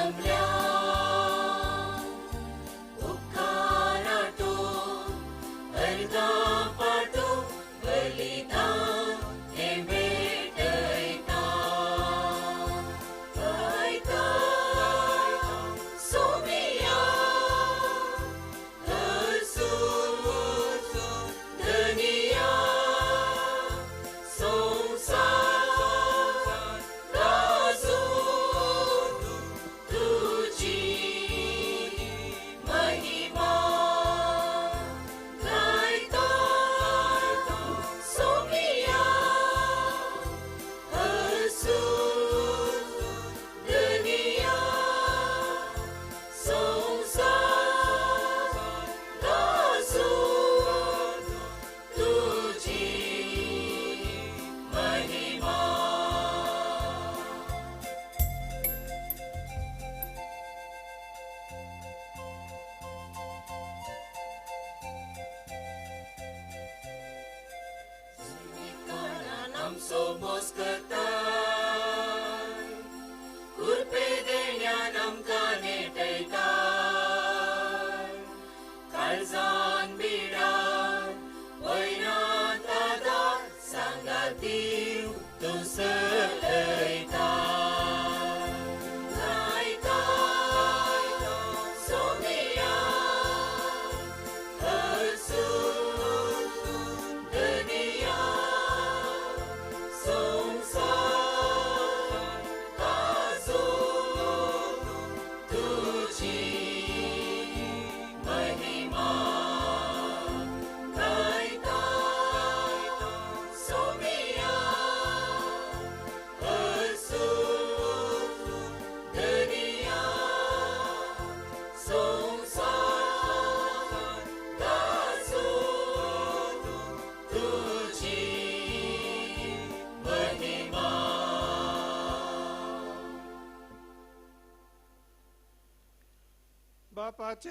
जमल्या उपकारातून अर्धा पाटू बलिदान हे भेटयता सोमिया धनिया somos katan kurpedenya namkane taitan kalzan bidan wainat ada sangatiu tu selaitan laitan somia halsun dunia बापाचे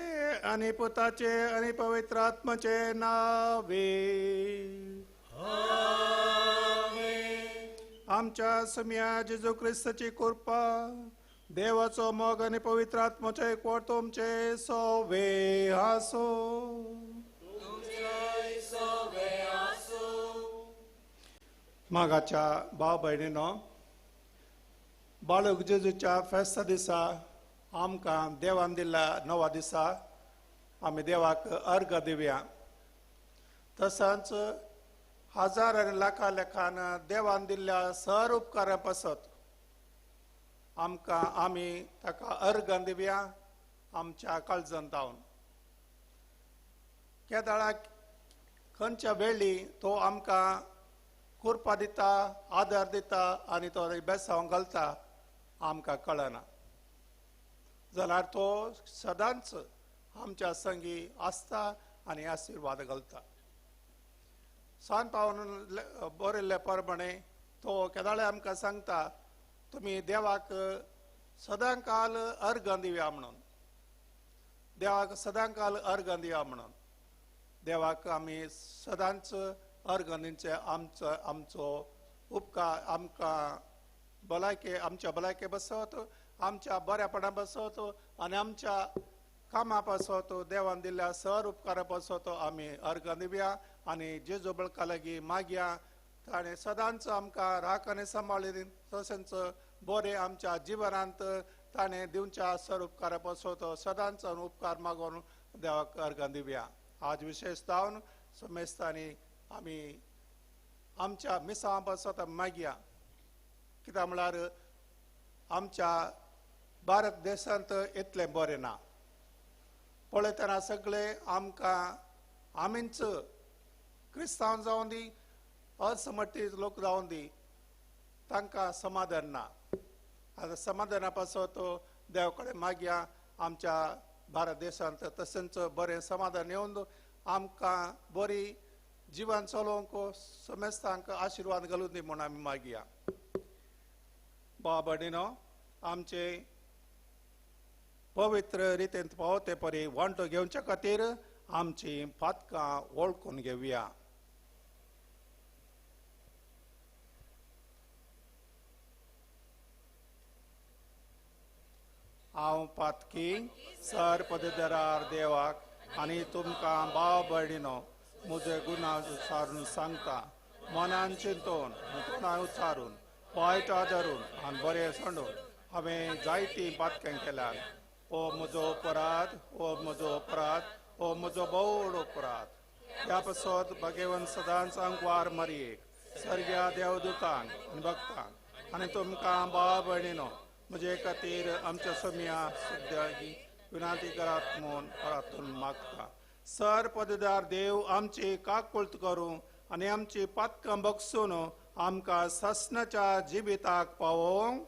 आणि पुताचे आणि पवित्र आत्म्याचे नावे आमच्या सम्या जेजू ख्रिस्ताची कृपा देवाचो मोग आणि पवित्र आत्म्याचे एकवट तुमचे सोवे आसो मागाच्या भाव भयणीनो बाळक जेजूच्या फेस्ता दिसा आमकां देवान दिल्ल्या नवा दिसा आमी देवाक अर्घ दिवया तसंच हजार आनी लाखां लेखान देवान दिल्ल्या सर उपकारा पासत आमकां आमी ताका अर्घ दिवया आमच्या काळजांत धांवन केदाळाक खंयच्या वेळी तो आमकां कृपा दिता आदार दिता आनी तो बेसांव घालता आमकां कळना जाल्यार तो सदांच आमच्या संगी आसता आनी आशिर्वाद घालता सांज पावन बरयल्ले प्रमाणे तो केदाळे आमकां सांगता तुमी देवाक सदां काल अर्घ दिवया म्हणून देवाक सदां काल अर्घ दिवया म्हणून देवाक आमी सदांच अर्घ दिवचे आमचो उपकार आमकां भलायके आमच्या भलायके बसत आमच्या बऱ्यापणा बसत आनी आमच्या कामा पासत देवान दिल्ल्या सर उपकारा पासत आमी अर्घ दिवया आनी जेजू बळका लागीं मागया ताणें सदांच आमकां राख आनी सांबाळीन तशेंच बरें आमच्या जिवनांत ताणें दिवच्या सर उपकारा पासत सदांच उपकार मागून देवाक अर्घ दिवया आज विशेषतावन समेस्तांनी आमी आमच्या मिसां पासत मागया कित्याक म्हळ्यार आमच्या भारत देशांत इतलें बरें ना पळयतना सगळे आमकां आमीच क्रिस्तांव जावं दी असमटी लोक जावं दी तांकां समाधान ना आतां समाधाना पासत देवा कडेन मागया आमच्या भारत देशांत तशेंच बरें समाधान येवन आमकां बरी जिवन चलोवंक समेस्तांक आशिर्वाद घालून दी म्हूण आमी मागया भाव भयणीनो आमचे पवित्र रितीन पावते परी वांटो घेवचे खातीर आमची फातकां वळखून घेवया हांव पातकी सर पदवीधरार देवाक आनी तुमकां भाव भयणीनो म्हजे गुन्हा सारून सांगता. मनान चिंतून तोंडान उच्चारून वायट आदरून आनी बरें सोडून हांवें जायतीं पातकां केल्यात. ओ म्हजो अपराध, ओ म्हजो अपराध, ओ म्हजो व्हड अपराध. ह्या पासत भगेवन सदांच आंकवार मरयेक सर्ग्या देवदूतांक आनी भक्तांक आनी तुमकां भाव भयणीनो म्हजे खातीर आमच्या सोम्या सुद्दां ही विनंती करात म्हूण परतून मागता. सर पदवीधर देव आमची काकुळट करूं आनी आमची पातकां बगसून आमकां ससनाच्या जिविताक पावोवंक.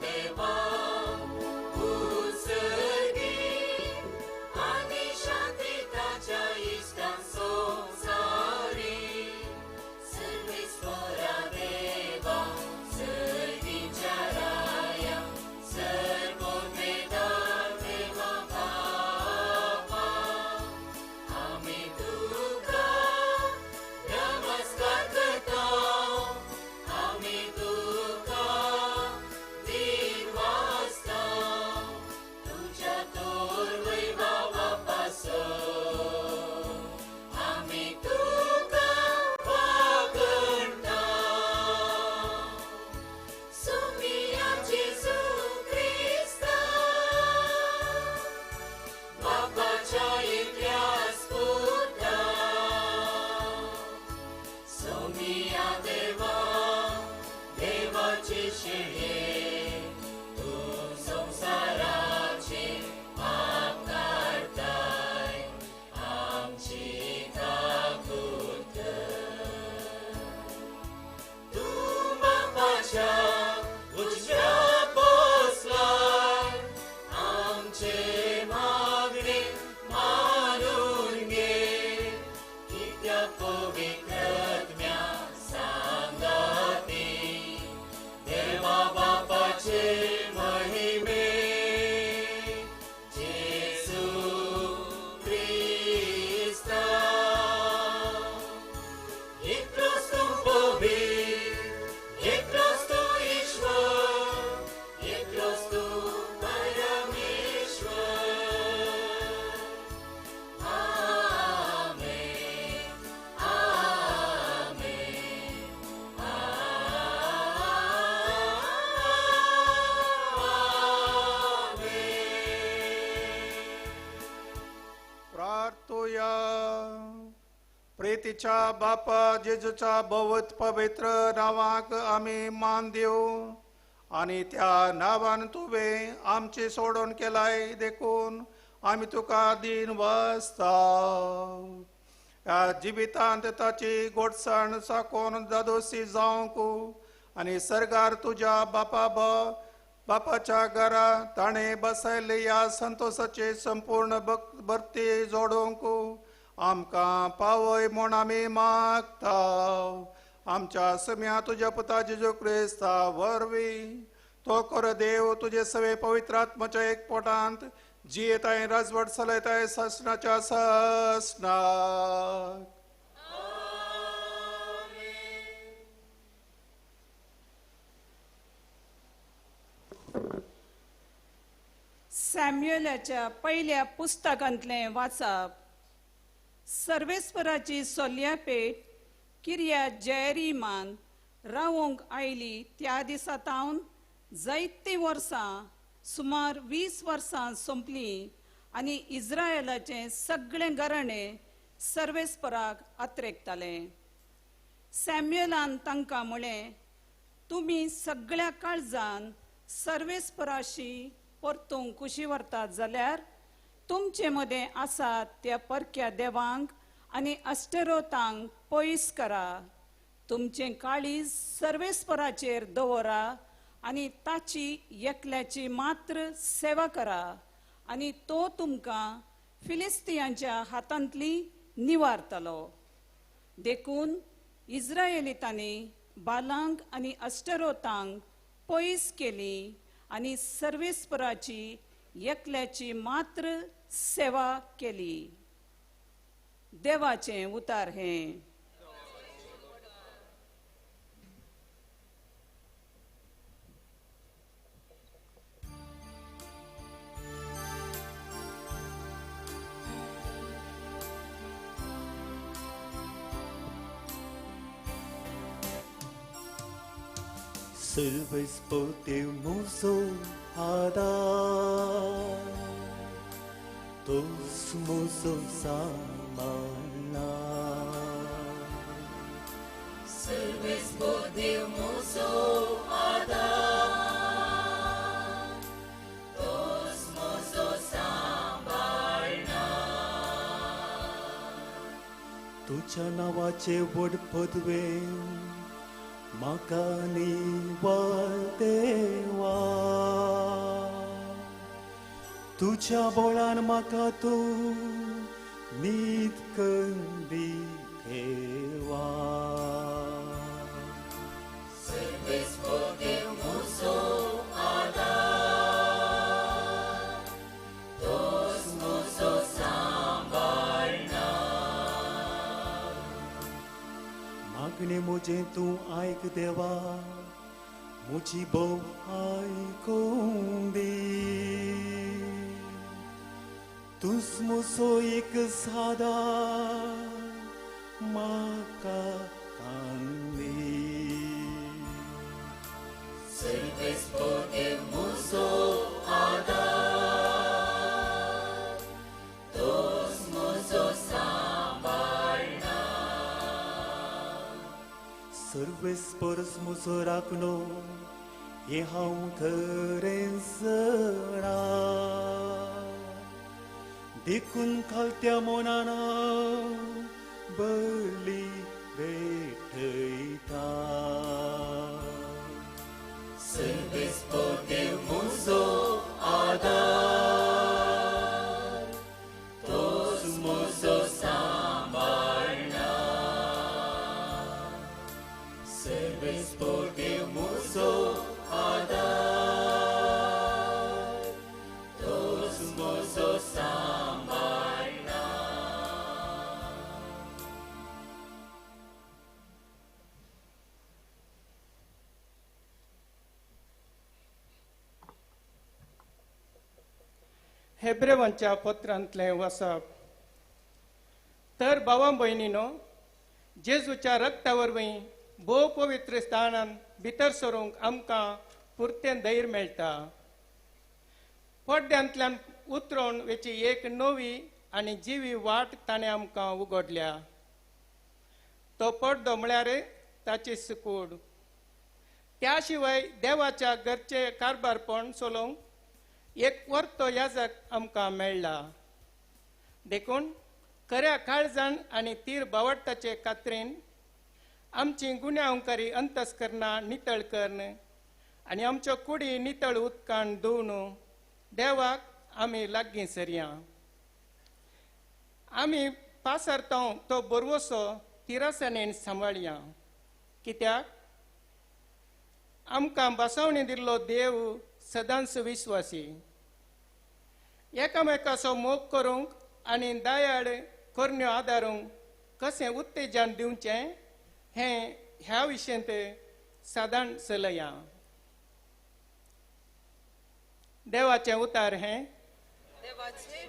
देवा उत्सर्गी आणि शांती ताच्या इष्टां संसारी सर्वेश्वरा देवा सर्गीच्या राया सर्वोमेदार देवा बापा आम्ही तुका नमस्कार करतो. आम्ही तुका दिन वाजता तुझ्या तोर वैभवापासून आम्ही तुका वागणता. सोमिया जेजू ख्रिस्ता बापाच्या इतिहास पुरता. सोमिया देवा देवाचे शेळे तू संसाराचे पाप काढताय आमची काकुळट. तू बापाच्या उजव्या बसलाय आमचे मागणे मानून घे. कित्या पवित्रत्म्या सांगाती देवा बापाचे महिमे जेजू ख्रिस्ता. एकटोच तू पवित्र, एकटोच तू ईश्वर, एकटोच तू परमेश्वर. आमेन, आमेन, प्रार्थूया. प्रेतीच्या बापा जेजूच्या भोवत पवित्र नावाक आम्ही मान देऊ आणि त्या नावान तुवें आमचे सोडून केलाय देखून आम्ही तुका दिन वाजता. ह्या जिवितांत ताची गोडसाण साकोन जादोसी जावंक आणि सर्गार तुझ्या बापाच्या घरा ताणे बसयले ह्या संतोषाचे संपूर्ण भरती जोडूंक आमकां पावय म्हूण आमी मागता. आमच्या सम्या तुझ्या पुता जेजू क्रिस्ता वरवीं तो कर देव तुझे सवे पवित्र आत्म्याच्या एकपोटांत जियेताय राजवट चलयताय ससनाच्या ससनाक. सॅम्युएलाच्या पहिल्या पुस्तकांतले वाचप. सर्वेस्पराची सोल्या पेट किर्या जयरीमान रावंक आयली त्या दिसातावन जायतीं वर्सां सुमार 20 वर्सां सोंपलीं आनी इस्रायेलाचे सगळे घराणे सर्वेस्पराक आत्रेकताले. सॅम्युएलान तांकां म्हळें, तुमी सगळ्या काळजान सर्वेस्पराशी परतूंक कुशी व्हरतात जाल्यार तुमचे मदें आसात त्या परक्या देवांक आनी अष्टरोतांक पयस करा. तुमचें काळीज सर्वेस्पराचेर दवरा आनी ताची एकल्याची मात्र सेवा करा आनी तो तुमकां फिलिस्तियांच्या हातांतली निवारतलो. देखून इस्रायेलितांनी बालांक आनी अष्टरोतांक पयस केली आनी सर्वेस्पराची एकल्याची मात्र सेवा केली. देवाचें उतार हें. Servais por teu moço Adá, tos moços samana. Serves por Deus, moço Adão, dos moços सांभाळणा. तुझ्या नावाचे वड पदवे म्हाका निवळ देवा, तुझ्या बोळान म्हाका तूं न्हीद कंदी ठेवा. Serves por Deus, moço Adão, dos moços सांभाळणा. मागणे म्हजें तूं आयक देवा, म्हजी भोव आयकूंक दी. तूंच म्हजो एक सादा म्हाका कांदी. Serves por Deus, moço Adão, dos moços सांभाळणा. सर्वेस्परस म्हजो राखणो हे हांव खरें सणा. देखून खालत्या मोनान बली भेटयता. Serves por Deus, moço Adão, dos moços सांभाळणा. Serves por Deus, moço Adão, dos moços सांभाळणा. हेब्रेवांच्या पत्रांतलें वाचप. तर भावां भयणीनो, जेजूच्या रक्ता वरवीं भोव पवित्र स्थानांत भितर सरूंक आमकां पुरतें धैर्य मेळटा. पड्ड्यांतल्यान उतरून वेची एक नवी आनी जिवी वाट ताणें आमकां उगडल्या. तो पड्डो म्हळ्यार ताची सुकूड. त्या शिवाय देवाच्या घरचे कारभारपण चलोवंक एक वर्तो याजक आमकां मेळ्ळा. देखून खऱ्या काळजान आनी तीर बावटाचे कात्रेन आमची गुन्यांवकारी अंतस्करणां नितळ करन आनी आमच्यो कुडी नितळ उदकान धुवन देवाक आमी लागीं सरया. आमी पासरतांव तो बरवसो तिरासानेन सांबाळया. कित्याक आमकां बसवणी दिल्लो देव सदांच विश्वासी. एकामेकाचो मोग करूंक आनी दयाळ करण्यो आदारूंक कशें उत्तेजन दिवचें हें ह्या विशयेंत सादारण चलया. देवाचें उतार हें. देवाचे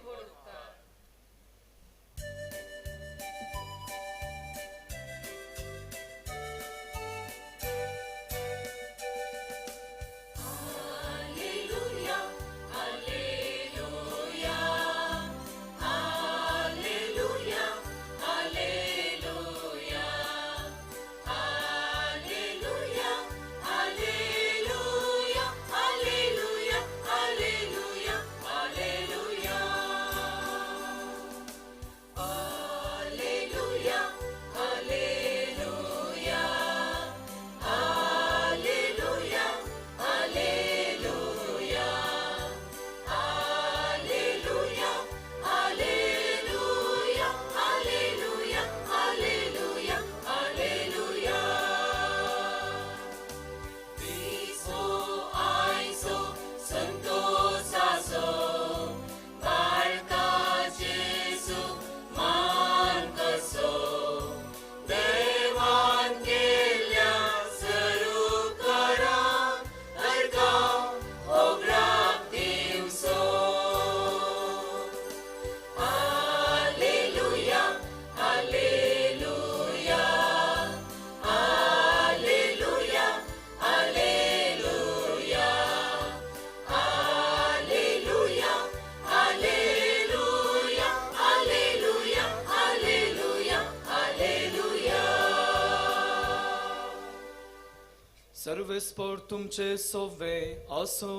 सर्वेस्पर तुमचे सोवे असो.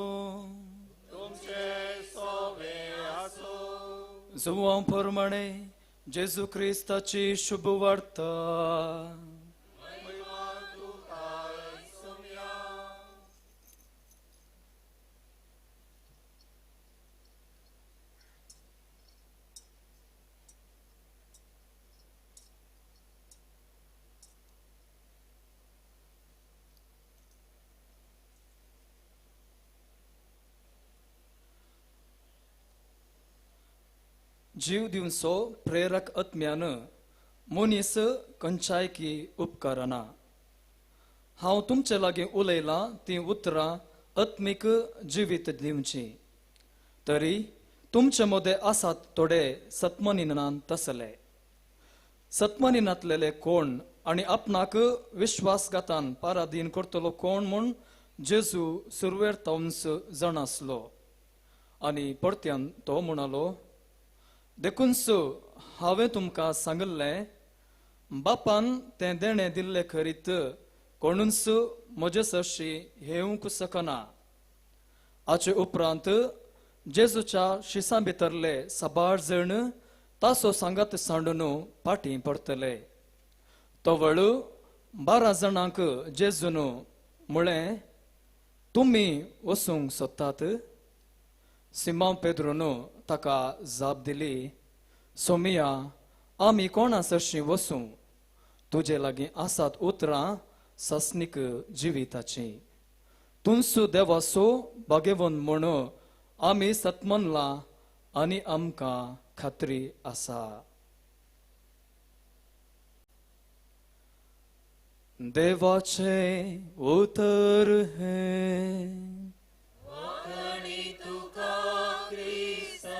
तुमचे सोवे असो. जुवां प्रमाणे जेजू ख्रिस्ताची शुभ वार्ता. जीव दिवसो प्रेरक आत्म्यान मनीस खंयच्याय की उपकारना. हांव तुमचे लागीं उलयलां ती उतरां आत्मीक जिवीत दिवची. तरी तुमचे मदें आसात थोडे सत्मनिनांत तसले. सत्मनिनांतलेले कोण आनी आपणाक विश्वासघातान पाराधीन करतलो कोण म्हूण जेजू सुरवेर तावंस जाण आसलो. आनी परत्यान तो म्हणलो, देखूनच हांवें तुमकां सांगलें, बापान तें देणें दिल्लें खरीत कोणूच म्हजे सरशी येवंक शकना. हाचे उपरांत जेजूच्या शिसां भितरले साबार जण तासो सांगात सांडून फाटीं पडतले. तो वेळ 12 जाणांक जेजून म्हळें, तुमी वचूंक सोदतात? सिमोन पेद्रोन ताका जाप दिली, सोमिया, आमी कोणा सरशीं वचूं? तुजे लागीं आसात उतरां सस्नीक जिविताची. तुमचो देवाचो भाग्यवन म्हूण आमी सतमनलां आनी आमकां खात्री आसा. देवाचे उतर हें. वखणी तुका क्रिस्ता.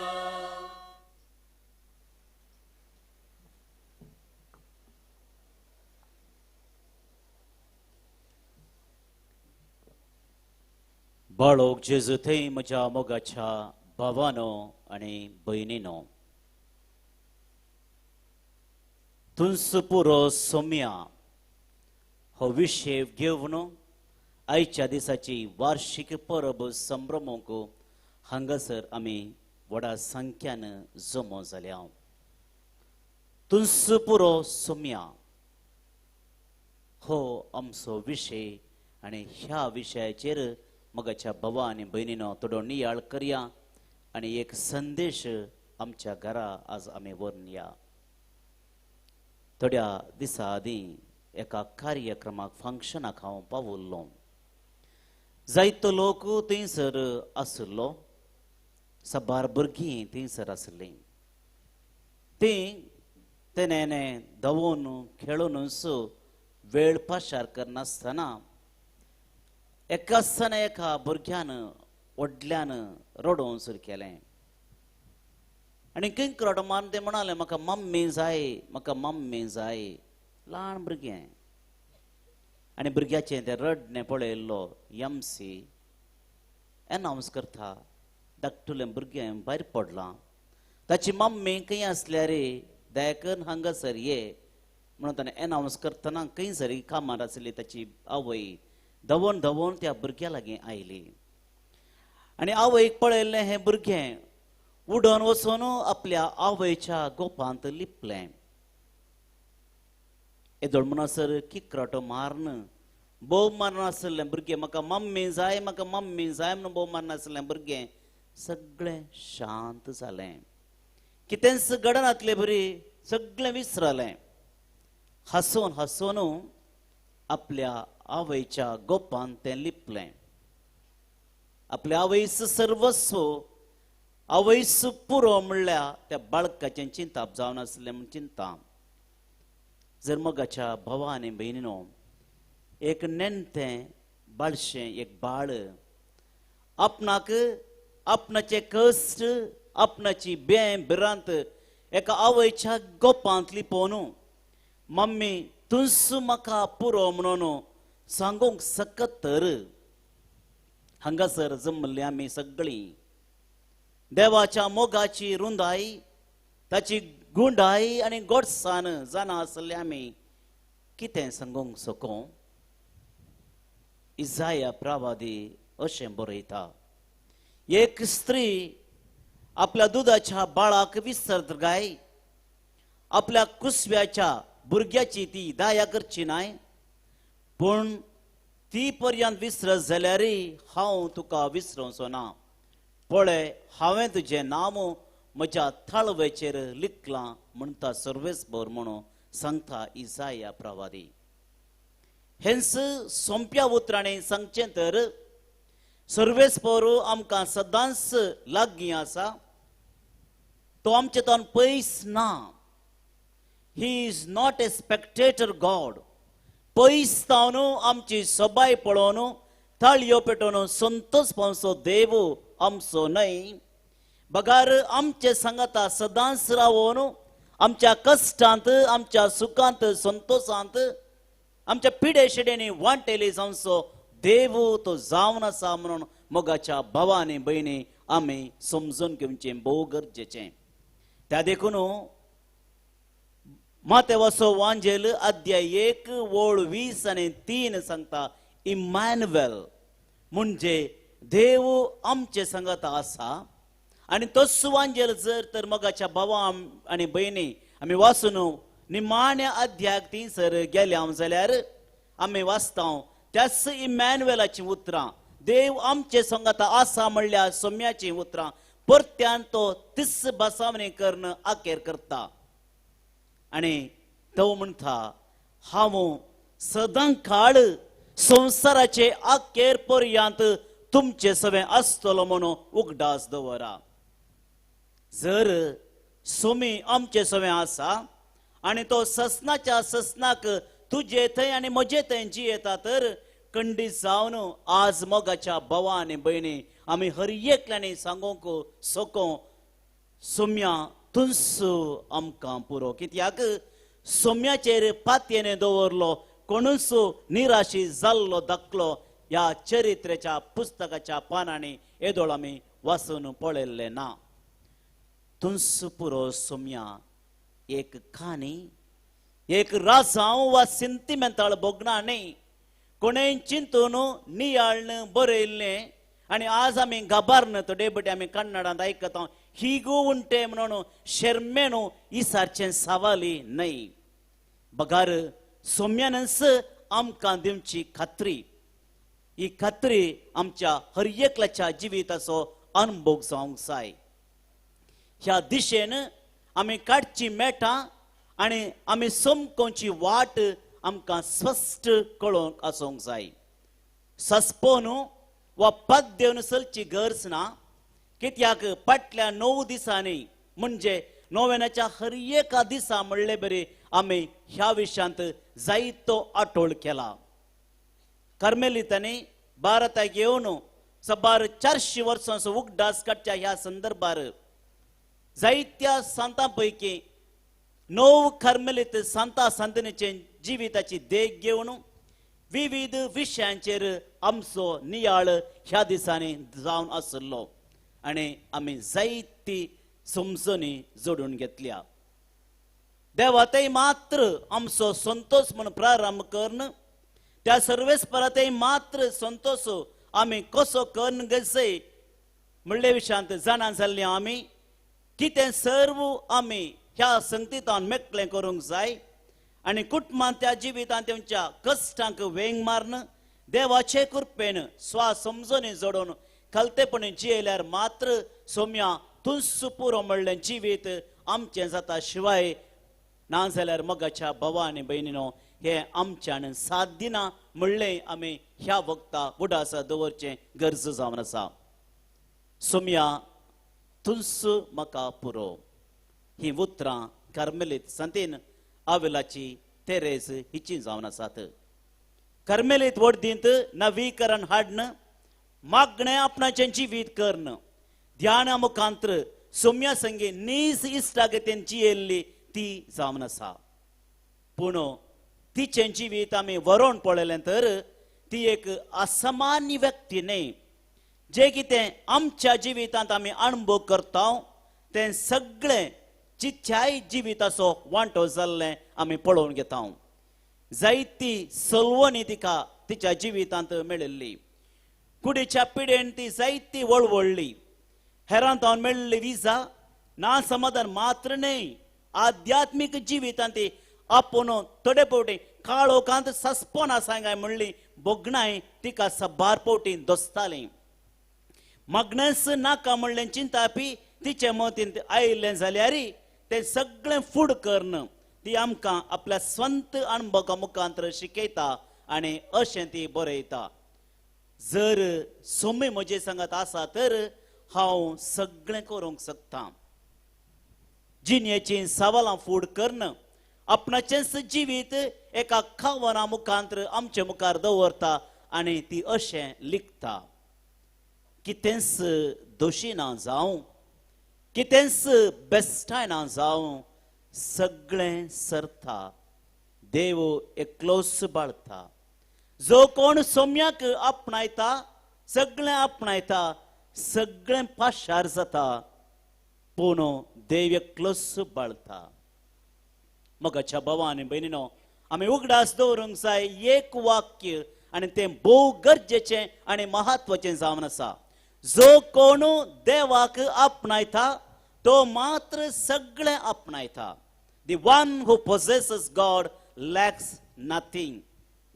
बाळोक जेजू थंय म्हज्या मोगाच्या भावानो आनी भयणीनो, तुमचो पुरो सोम्या हो विशय घेवन आयच्या दिसाची वार्षिक परब संभ्रमोवंक हांगासर आमी व्हडा संख्यान जमो जाल्या. तुमचो पुरो सोम्या हो आमचो विशय आनी ह्या विशयाचेर मोगाच्या भावा आनी भयणीनो थोडो नियाळ करया आनी एक संदेश आमच्या घरा आज आमी व्हरून या. थोड्या दिसा आदीं एका कार्यक्रमाक फंक्शनाक हांव पावुल्लो. जायतो लोक थंयसर आसलो. साबार भुरगीं थंयसर आसलीं. ते धांवून खेळूनच वेळ पाशार करनासतना एका भुरग्यान व्हडल्यान रडोवंक सुरू केलें. आनी किंक रडो मारून ते म्हणाले, म्हाका मम्मी जाय, म्हाका मम्मी जाय. ल्हान भुरगें. आनी भुरग्याचें तें रडणें पळयल्लो एमसी एनावंस करता. धाकटुलें भुरगें भायर पडलां. ताची मम्मी खंय आसल्या रे, दया करून हांगासर ये म्हणून ताणें एनावंस करतना खंयसरी कामार आसली ताची आवय धांवून धांवून त्या भुरग्या लागीं आयली. आनी आवयक पळयल्लें हें भुरगें उडोवन वचून आपल्या आवयच्या गोपांत लिपलें. येदोळ म्हणसर किक्राटो मारन बोव मारनासलें भुरगें, म्हाका मम्मी जाय, म्हाका मम्मी जाय म्हणून बोव मारनासलें भुरगें सगळें शांत जालें. कितेंच घडनातलें बरी सगळें विसरलें. हसून हसून आपल्या आवयच्या गोपांत तें लिपलें. आपल्या आवयचो सर्वस्व, आवयचो पुरो म्हणल्यार त्या बाळकाचें चिंताप जावन आसलें म्हूण चिंता. जर मोगाच्या भावा आनी भयणीनो, एक नेणटें बाळशें, एक बाळ आपणाक आपणाचे कश्ट, आपणाची भिरांत एका आवयच्या गोपांत लिपोवन मम्मी तुझ म्हाका पुरो म्हणून सांगूंक सकत तर हांगासर जमल्ली आमी सगळीं. देवाच्या मोगाची रुंदाई, ताची गुंडाई आनी गोडसाण जाणा आसले आमी कितें सांगूंक सोको. इजाया प्रवादी अशें बरयता. एक स्त्री आपल्या दुधाच्या बाळाक विसरत गाय, आपल्या कुसव्याच्या भुरग्याची ती दया करची नाय, पूण ती पर्यंत विसरत जाल्यार हांव तुका विसरूंचो ना. पळय, हांवें तुजें नांव म्हज्या थाळवेचेर लिखलां म्हणटा सर्वेस्पर म्हणून सांगता इसाया प्रवादी. हेंच सोंप्या उतरांनी सांगचें तर सर्वेस्पर आमकां सदांच लागीं आसा. तो आमचे तोन पयस ना. He is not a Spectator God. पयस तावन आमची सबाय पळोवन ताळयो पेटोवन संतोष पावचो देव आमचो न्हय. बगार आमचे सांगाता सदांच रावून आमच्या कश्टांत, आमच्या सुखांत, संतोषांत, आमच्या पिडे शिडेनी वांटेली जावचो देव तो जावन आसा म्हणून मोगाच्या भावांनी भयणी आमी समजून घेवचें भोव गरजेचें. त्या देखून मातेवाचो वांजेल अध्याय 1 ओळ 20 आनी 3 सांगता इमॅन्युएल म्हणजे देव आमचे सांगाता आसा. आनी तोच वांजेल जर तर मोगाच्या भावां आनी भयणी आमी वाचून निमाण्या अध्यायाक 3 गेल्या जाल्यार आमी वाचता त्याच इमॅन्युएलाची उतरां, देव आमचे सांगाता आसा म्हणल्या सोम्याची उतरां परत्यान तो तिस बसावणी कर्ण आखेर करता. आनी तो म्हणटा हांव सदां काळ संवसाराचे आखेर पर्यंत तुमचे सवें आसतलो म्हणून उगडास दवरा. जर सोमी आमचे सवें आसा आनी तो ससनाच्या ससनाक तुजे थंय आनी म्हजे थंय जियेता तर खंडीत जावन आज मोगाच्या भावां आनी भयणी आमी हर एकल्यानी सांगूंक सोको सोम्या तुंस आमकां पुरो. कित्याक सोम्याचेर पातयेने दवरलो कोणूच निराशी जाल्लो धाकलो ह्या चरित्रेच्या पुस्तकाच्या पानांनी येदोळ आमी वाचून पळयल्ले ना. तुंस पुरो सोम्या एक खाणी, एक राजांव वा सेंटिमेंटल बोगना न्ही, कोणें चिंतून नियाळन बरयल्लें. आनी आज आमी गाबारन तो डेबटे आमी कन्नडांत आयकता हिगू उंटे म्हणून शर्मेन इसारचें सावाली न्हय. बगार सोम्यानच आमकां दिवची खात्री. ही खात्री आमच्या हर एकल्याच्या जिविताचो अनुभव जावंक जाय. ह्या दिशेन आमी काडची मेळटा आनी आमी समकोवची वाट आमकां स्पश्ट कळोवंक आसूंक जाय. सस्पोन वा पद देवन चलची गरज ना. कित्याक फाटल्या 9 दिसांनी म्हणजे नोवेनाच्या हर एका दिसा म्हणले बरे आमी ह्या विशयांत जायतो आठोळ केला. कार्मेलितांनी भारताक येवन सबार 400 वर्सांचो उगडास काडच्या ह्या संदर्भार जायत्या सांतां पैकी 9 कार्मेलित सांता सांतनीचे जिविताची देख घेवन विविध विशयांचेर आमचो नियाळ ह्या दिसांनी जावन आसलो आनी आमी जायती समजणी जोडून घेतल्या. देवातय मात्र आमचो संतोष म्हूण प्रारंभ करन त्या सर्वेस्परातय मात्र संतोष आमी कसो करन गसे म्हणले विशयांत जाणा जाल्ली आमी कितें सर्व आमी ह्या संगतीतान मेकळें करूंक जाय आनी कुटुंबांत त्या जिवितांत तेंच्या कश्टांक वेंग मारन देवाचे कृपेन स्वा समजोनी जोडून खलतेपणी जियेल्यार मात्र सोम्या तुंस पुरो म्हणलें जिवीत आमचें जाता. शिवाय ना जाल्यार मोगाच्या भावां आनी भयणीनो हे आमच्यान साध्य ना म्हणलें आमी ह्या वक्ता उडासा दवरचें गरज जावन आसा. सोम्या तुंस म्हाका पुरो ही उतरां कार्मेलीत संतीन आविलाची तेरेस हिची जावन आसात. कार्मेलीत वर्दींत नवीकरण हाडन मागणें आपणाचें जिवीत करन ध्याना मुखांतर सोम्या संगे नीस इश्टागतीन जियेल्ली ती जावन आसा. पूण तिचें जिवीत आमी वरोन पळयलें तर ती एक असामान्य व्यक्ती न्ही. जे कितें आमच्या जिवितांत आमी अणभव करता तें सगळें चिच्याय जिविताचो वांटो जाल्लें आमी पळोवन घेता. जायती सलवणी तिका तिच्या जिवितांत मेळिल्ली कुडीच्या पिडेन ती जायती वळवळली हेरांत मेळिल्ली विजा ना समाधान मात्र न्ही आध्यात्मिक जिवितांत ती आपूण थोडे पोवटी काळोखांत सस्पोना सांगाय म्हणली बोगणाय तिका सबार पोवटी दोस्ताली मग्नस नाका म्हणलें चिंतापी तिचे मतींत आयिल्लें जाल्यार ते सगळें फूड करण ती आमकां आपल्या स्वंत अणभवा मुखांतर शिकयता आनी अशें ती बरयता जर सोमी म्हजे सांगत आसा तर हांव सगळें करूंक शकता जिणेची सवालां फूड करण आपणाचेंच जिवीत एका खावना मुखांतर आमचे मुखार दवरता आनी ती अशें लिखता कितेंच दोशी ना जावं कितेंच बेश्टाय ना जावं सगळें सरता देव एकलोच बाळता जो कोण सोम्याक आपणायता सगळें आपणायता सगळें पाशार जाता पूण देव एकलोच बाळता मगाच्या भावा आनी भयणीनो आमी उगडास दवरूंक जाय एक वाक्य आनी तें भोव गरजेचें आनी महत्वाचें जावन आसा जो कोण देवाक आपणायता तो मात्र सगळें आपणायता The one who possesses God lacks nothing.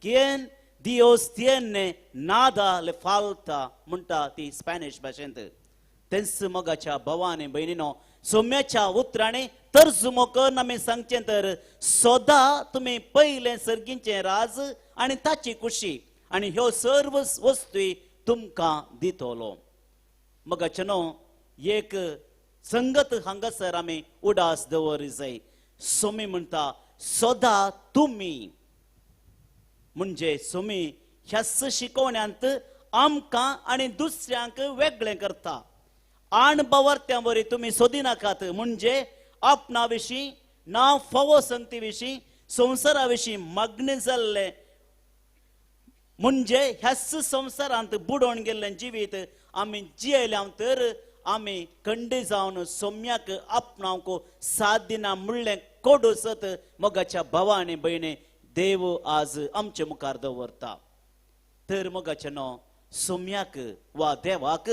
Quien Dios tiene nada le falta म्हणटा ती स्पॅनिश भाशेंत तेंच मोगाच्या भवानी भयणीनो सोम्याच्या उतरांनी तर्जुमो करून आमी सांगचें तर सोदा तुमी पयलें सर्गीचें राज आनी ताची खुशी आनी ह्यो सर्व वस्तू तुमकां दितलो मोगाचें न्हू एक संगत हांगासर आमी उडास दवरी जाय सोमी म्हणटा सोदा तुमी म्हणजे सोमी ह्याच शिकवण्यांत आमकां आनी दुसऱ्यांक वेगळें करता अणभवार्थ्या वरी तुमी सोदी नाकात म्हणजे आपणा विशीं ना फोवो संगती विशीं संवसारा विशीं मग्न जाल्ले म्हणजे ह्याच संवसारांत बुडोवन गेल्लें जिवीत आमी जियेल्या तर आमी खंडी जावन सोम्याक आपणावंक साथ दिना म्हणलें कोडूसत मोगाच्या भावा आनी भयणी देव आज आमचे मुखार दवरता तर मोगाचें न्हू सोम्याक वा देवाक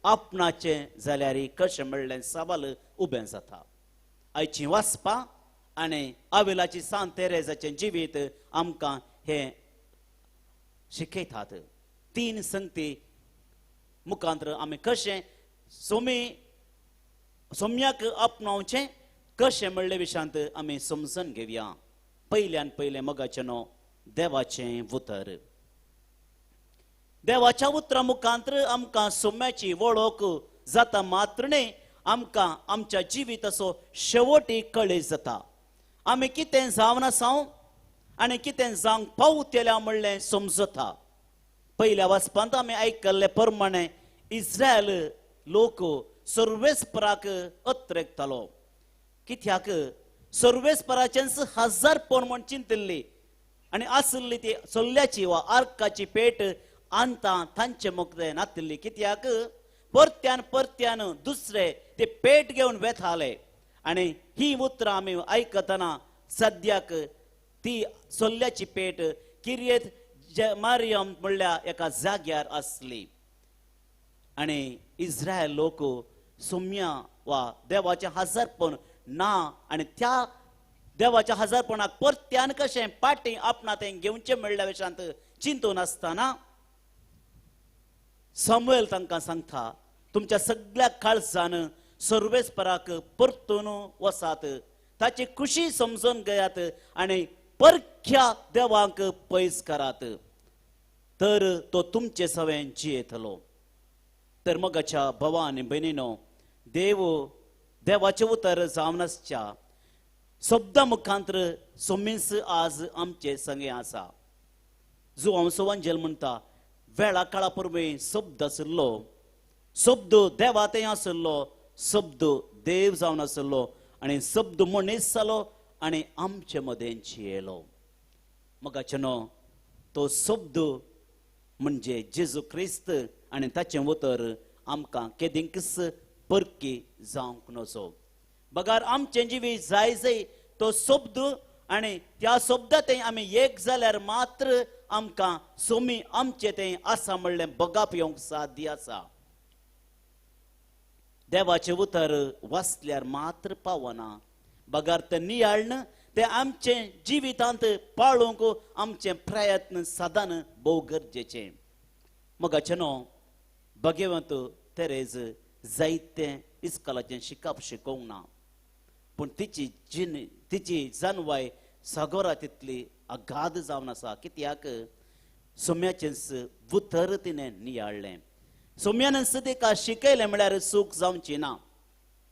आपणाचें जाल्यार कशें म्हणलें सवाल उबें जाता आयची वाचपां आनी आविलाची सांत तेरेजाचें जिवीत आमकां हें शिकयतात तीन संगती मुखांतर आमी कशें सोम्याक आपणावचें कशें म्हणले विशांत आमी समजून घेवया पयल्यान पयलें मोगाचें न्हू देवाचें उतर देवाच्या उतरा मुखांतर आमकां सोम्याची वळख जाता मात्र न्ही आमकां आमच्या जिविताचो शेवटी कळीत जाता आमी कितें जावन आसां आनी कितें जावंक पावतल्या म्हणलें समजता पयल्या वाचपांत आमी आयकल्ले प्रमाणे इस्रायल लोक सर्वेस्पराक अत्रेकतालो कित्याक सर्वेस्पराचेंच हजारपण म्हण चिंतिल्ली आनी आसली ती सोल्ल्याची वा आर्काची पेट आंतां तांचे मुखार नातिल्ली कित्याक परत्यान परत्यान दुसरे ते पेट घेवन वेताले आनी ही उतरां आमी आयकतना सद्याक ती सोल्ल्याची पेट किर्येत मारियम म्हणल्या एका जाग्यार आसली आनी इस्रायल लोक सोम्या वा देवाचें हजारपण ना आनी त्या देवाच्या हजारपणाक परत्यान कशें पाटी आपणा तें घेवचें म्हणल्या विशांत चिंतून आसतना सामुएल तांकां सांगता तुमच्या सगळ्या काळजान सर्वेस्पराक परतून वसात ताची खुशी समजून घेयात आनी परख्या देवाक पयस करात तर तो तुमचे सवें जियेतलो तर मोगाच्या भावा आनी भयणीनो देवाचें उतर जावन आसच्या शब्दा मुखांतर सोमीस आज आमचे संगे आसा जो हांव सुवांजल म्हणटा वेळा काळा परबीं शब्द आशिल्लो शब्द देवातें आशिल्लो शब्द देव जावन आशिल्लो आनी शब्द मनीस जालो आनी आमचे मदें जियेलो मोगाचें न्हू तो शब्द म्हणजे जेजू क्रिस्त आनी ताचें उतर आमकां केदींकच परकी जावंक नजो बगार आमचें जिवीत जाय तो शब्द आनी त्या शब्दांत आमी एक जाल्यार मात्र आमकां सोमी आमचे तें आसा म्हणलें बगाप येवंक साध्य आसा. देवाचें उतर वाचल्यार मात्र पावना. बगार तें नियाळन तें आमचें जिवितांत पाळूंक आमचे प्रयत्न सदां भोव गरजेचें. मोगाचें न्हू, भगवंत तेरेज जायतें इस्कॉलाचें शिकप शिकोवंक ना, पूण तिची जानवाय सागोरा तितली अगाध जावन आसा. कित्याक सोम्याचें उतर तिणें नियाळ्ळें. सोम्यान सदिका शिकयलें म्हळ्यार सूख जावची ना.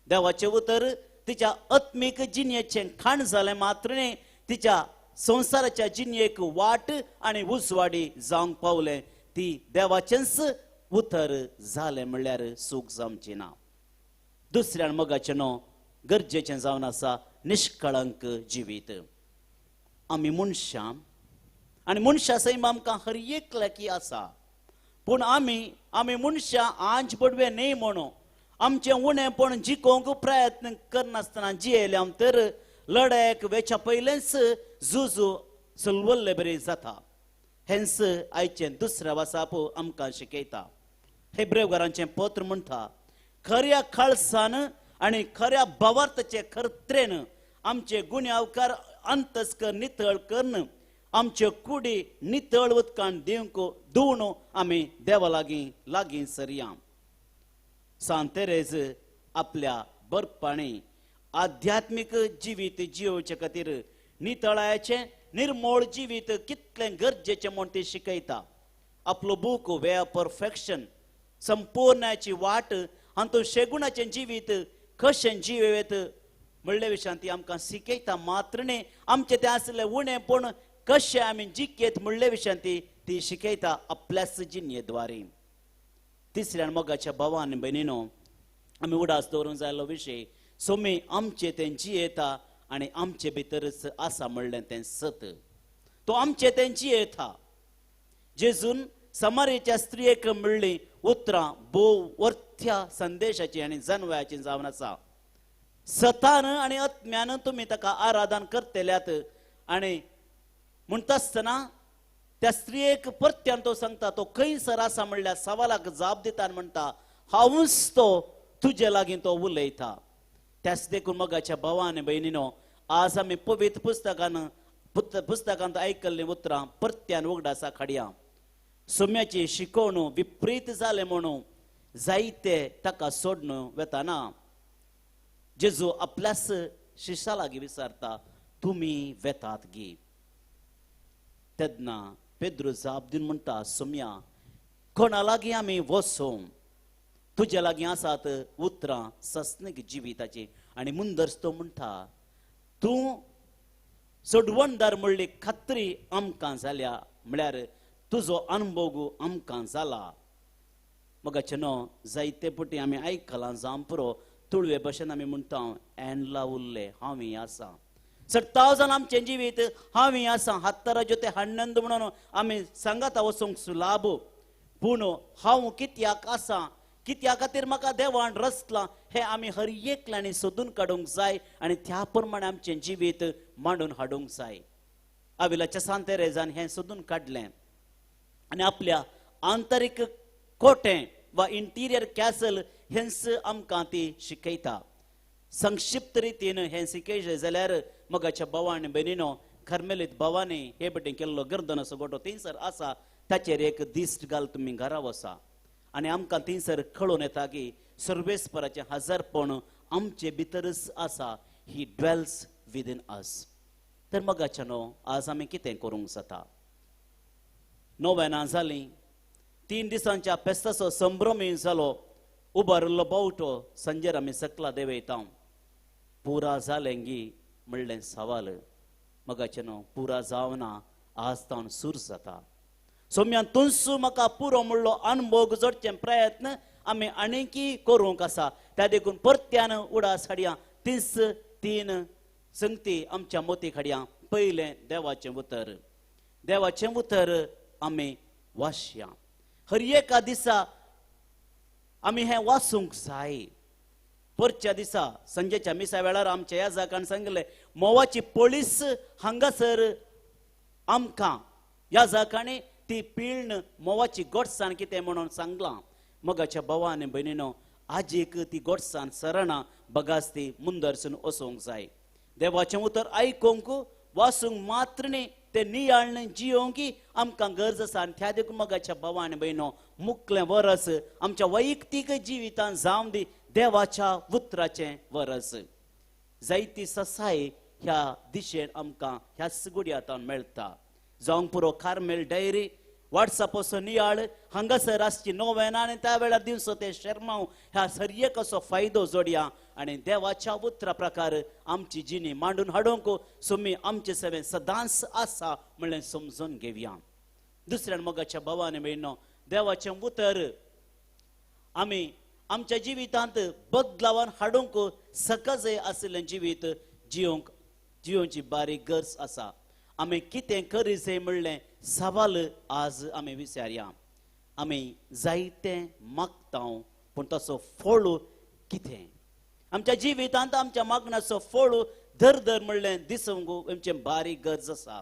देवाचें उतर तिच्या आत्मीक जिणेचें खाण जालें मात्र न्ही, तिच्या संवसाराच्या जिणेक वाट आनी उजवाडी जावंक पावलें. ती देवाचेंच उतर जालें म्हणल्यार सूख जावची ना. दुसऱ्यान मोगाचें न्हू, गरजेचें जावन आसा निश्कळंक जिवीत. आमी मनशां आनी मनशा सैम आमकां हर एक लाकी आसा, पूण आमी मनशां आंज पडवे न्ही म्हणून आमचें उणेंपण जिखोवंक प्रयत्न करनासतना जियेल्या तर लढायक वेच्या पयलेंच झुजू सुलवल्ले बरें जाता. हेंच आयचें दुसऱ्या वासाप आमकां शिकयता. हेब्रेवकारांचें पत्र म्हणटा, खऱ्या खाळसान आनी खऱ्या भावार्थाचे खरत्रेन आमचे गुन्यांवकार अंतस्कर नितळ करन आमच्यो कुडी नितळ उदकान धुवन आमी देवा लागीं सरया. सांत तेरेज आपल्या बरपणी आध्यात्मीक जिवीत जियोवचे खातीर नितळायाचें निर्मळ जिवीत कितलें गरजेचें म्हूण ती शिकयता. आपलो बूक वे ऑफ परफेक्शन, संपूर्णाची वाट, हातूंत शेगुणाचें जिवीत कशें जिवेत म्हणले विशयान ती आमकां शिकयता. मात्र न्ही, आमचें तें आसलें उणेंपण कशें आमी जिखेत म्हणले विशयान ती शिकयता आपल्याच जिणेद्वारे. तिसऱ्यान मोगाच्या भावान आनी भयणीनो, आमी उडास दवरूंक जायलो विशय सोमी आमचें तें जियेता आनी आमचे भितरच आसा म्हणलें तें सत. तो आमचें तें जियेता. जेजून समारीच्या स्त्रियेक म्हणली उतरां भोव वर्थ्या संदेशाची आनी जानवयाची जावन आसा. सतान आनी आत्म्यान तुमी ताका आराधन करतल्यात आनी म्हणटा आसतना त्या स्त्रियेक परत्यान तो सांगता, तो खंयसर आसा म्हणल्यार सवालाक जाप दिता आनी म्हणटा, हांवूच तो तुजे लागीं तो उलयता. त्याच देखून मोगाच्या भावा आनी भयणीनो, आज आमी पवित्र पुस्तकांत आयकल्लीं उतरां परत्यान उगडासा हाडया. सोम्याची शिकोवण विपरीत जालें म्हणून जायते ताका सोडून वेताना जेजू आपल्याच शिश्या लागीं विचारता, तुमी वेतात गी. तेन्ना पेद्रू जाप दिवन म्हणटा, सोम्या, कोणा लागीं आमी वचूं? तुजे लागीं आसात उतरां सस्नीक जिविताची. आनी मुंदर्स तो म्हणटा, तूं सोडवणदार म्हणली खात्री आमकां जाल्या म्हळ्यार तुजो अनुभव आमकां जाला. मोगाचें न्हू, जायते पुटी आमी आयकलां जावं पुरो तुळवे भशेन आमी म्हणटा, एंडला उरले हांव आसा. 70,000 आमचें जिवीत हांव आसा, हत्तरा जोते हण्णंद म्हणून आमी सांगाता वचूंक सुलाभ. पूण हांव कित्याक आसा, कित्या खातीर म्हाका देवान रचलां हें आमी हर एकल्यांनी सोदून काडूंक जाय आनी त्या प्रमाणे आमचें जिवीत मांडून हाडूंक जाय. अविलाच्या सांत तेरेजान हें सोदून काडलें आनी आपल्या आंतरीक कोटें वा इंटिरियर कॅसल हेंच आमकां ती शिकयता. संक्षिप्त रितीन हें शिकयचें जाल्यार मोगाच्या भावा आनी भयणीनो, खर्मेलीत भावानी हे बटेन केल्लो गर्दनाचो गोठो थंयसर आसा, ताचेर एक दिश्ट घाल तुमी घरा वचा आनी आमकां थंयसर कळून येता की सर्वेस्पराचें हजरपण आमचे भितरच आसा. ही ड्वेल्स विदीन अस. तर मोगाच्या न्हू, आज आमी कितें करूंक जाता? नोवेनां जालीं, 3 दिसांच्या पेस्ताचो संभ्रमय जालो. उबारिल्लो बावटो संजेर आमी सकला देवयता. पुरा जालें गी म्हणलें सवाल. मोगाचें न्हू, पुरा जावना, आज तावन सूर जाता. सोम्यान तुमचो म्हाका पुरो म्हणलो अनुभव जोडचें प्रयत्न आमी आनीकय करूंक आसा. त्या देखून परत्यान उडास हाडया. 3 संगती आमच्या मोतीक हाडया. पयलें देवाचें उतर. देवाचें उतर आमी वाचया. हर एका दिसा आमी हें वाचूंक जाय. परच्या दिसा संजेच्या मिसा वेळार आमच्या याजकान सांगलें, मोवाची पोलीस हांगासर आमकां ह्या जाकांनी ती पिळण मोवाची गोडसाण कितें म्हणून सांगलां. मोगाच्या भावान आनी भयणीनो, आजीक ती गोडसाण सरना बगास्ती मुंदरसून वचोंक जाय. देवाचें उतर आयकोंक वासूंक मात्र न्ही, ते नियाळन जियोंक आमकां गरज आसा. आनी त्या देखून मोगाच्या भावान आनी भयणो, मुखलें वरस आमच्या वैयक्तीक जिवितांत जावं दी देवाच्या उतराचें वरस. जायती ससाय ह्या दिशेन आमकां ह्या सुगुड्यांतान मेळटा. जावंक पुरो कार्मेल डायरी, वॉट्सॅपाचो नियाळ, हांगासर आसची नोवेना आनी त्या वेळार दिवचो ते शर्माव, ह्या सर्येक असो फायदो जोडया आनी देवाच्या उतरा प्रकार आमची जिणी मांडून हाडूंक सुमी आमचे सेवेन सदांच आसा म्हणलें समजून घेवया. दुसऱ्यान मोगाच्या भावान भयणो, देवाचें उतर आमी आमच्या जिवितांत बदलावन हाडूंक सकज आशिल्लें जिवीत जियोवची बारीक गरज आसा. आमी कितें करीचे म्हणलें सवाल आज आमी विचारया. आमी जायतें मागतां, पूण ताचो फळ कितें? आमच्या जिवितांत आमच्या मागण्याचो फळ धर म्हणलें दिसूंक आमचें बारीक गरज आसा.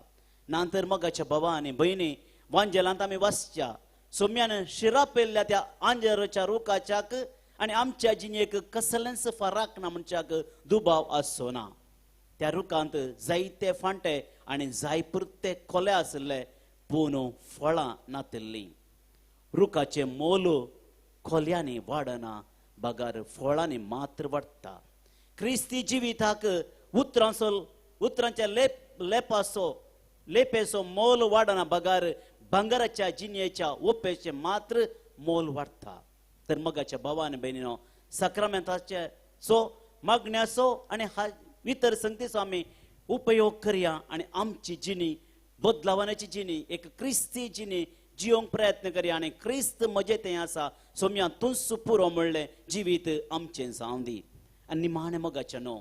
नांतर मोगाच्या भावा आनी भयणी, वांजेलांत आमी वाचच्या सोम्यान शिरा पेल्ल्या त्या आंजराच्या रुखाच्याक आनी आमच्या जिणेक कसलेंच फरक ना म्हणच्याक दुबाव आसचो ना. त्या रुखांत जायते फांटे आनी जाय पुरते कोले आसले, पूण फळां नातिल्लीं. रुखाचें मोल खोल्यांनी वाडना, बगार फळांनी मात्र वाडटा. क्रिस्ती जिविताक उतरांच्या लेपेचो मोल वाडना, बगार भांगराच्या जिणेच्या ओपेचें मात्र मोल वाडटा. तर मोगाच्या भावान भयणीनो, सक्रामेंताचो मागण्याचो आनी इतर संगतीचो आमी उपयोग करया आनी आमची जिणी बदलावनाची जिणी, एक क्रिस्ती जिणी जियोंक प्रयत्न करया. आनी क्रिस्त म्हजें तें आसा, सोम्या तूंच पुरो म्हणलें जिवीत आमचें जावं दी. आनी निमाणें मोगाचें न्हू,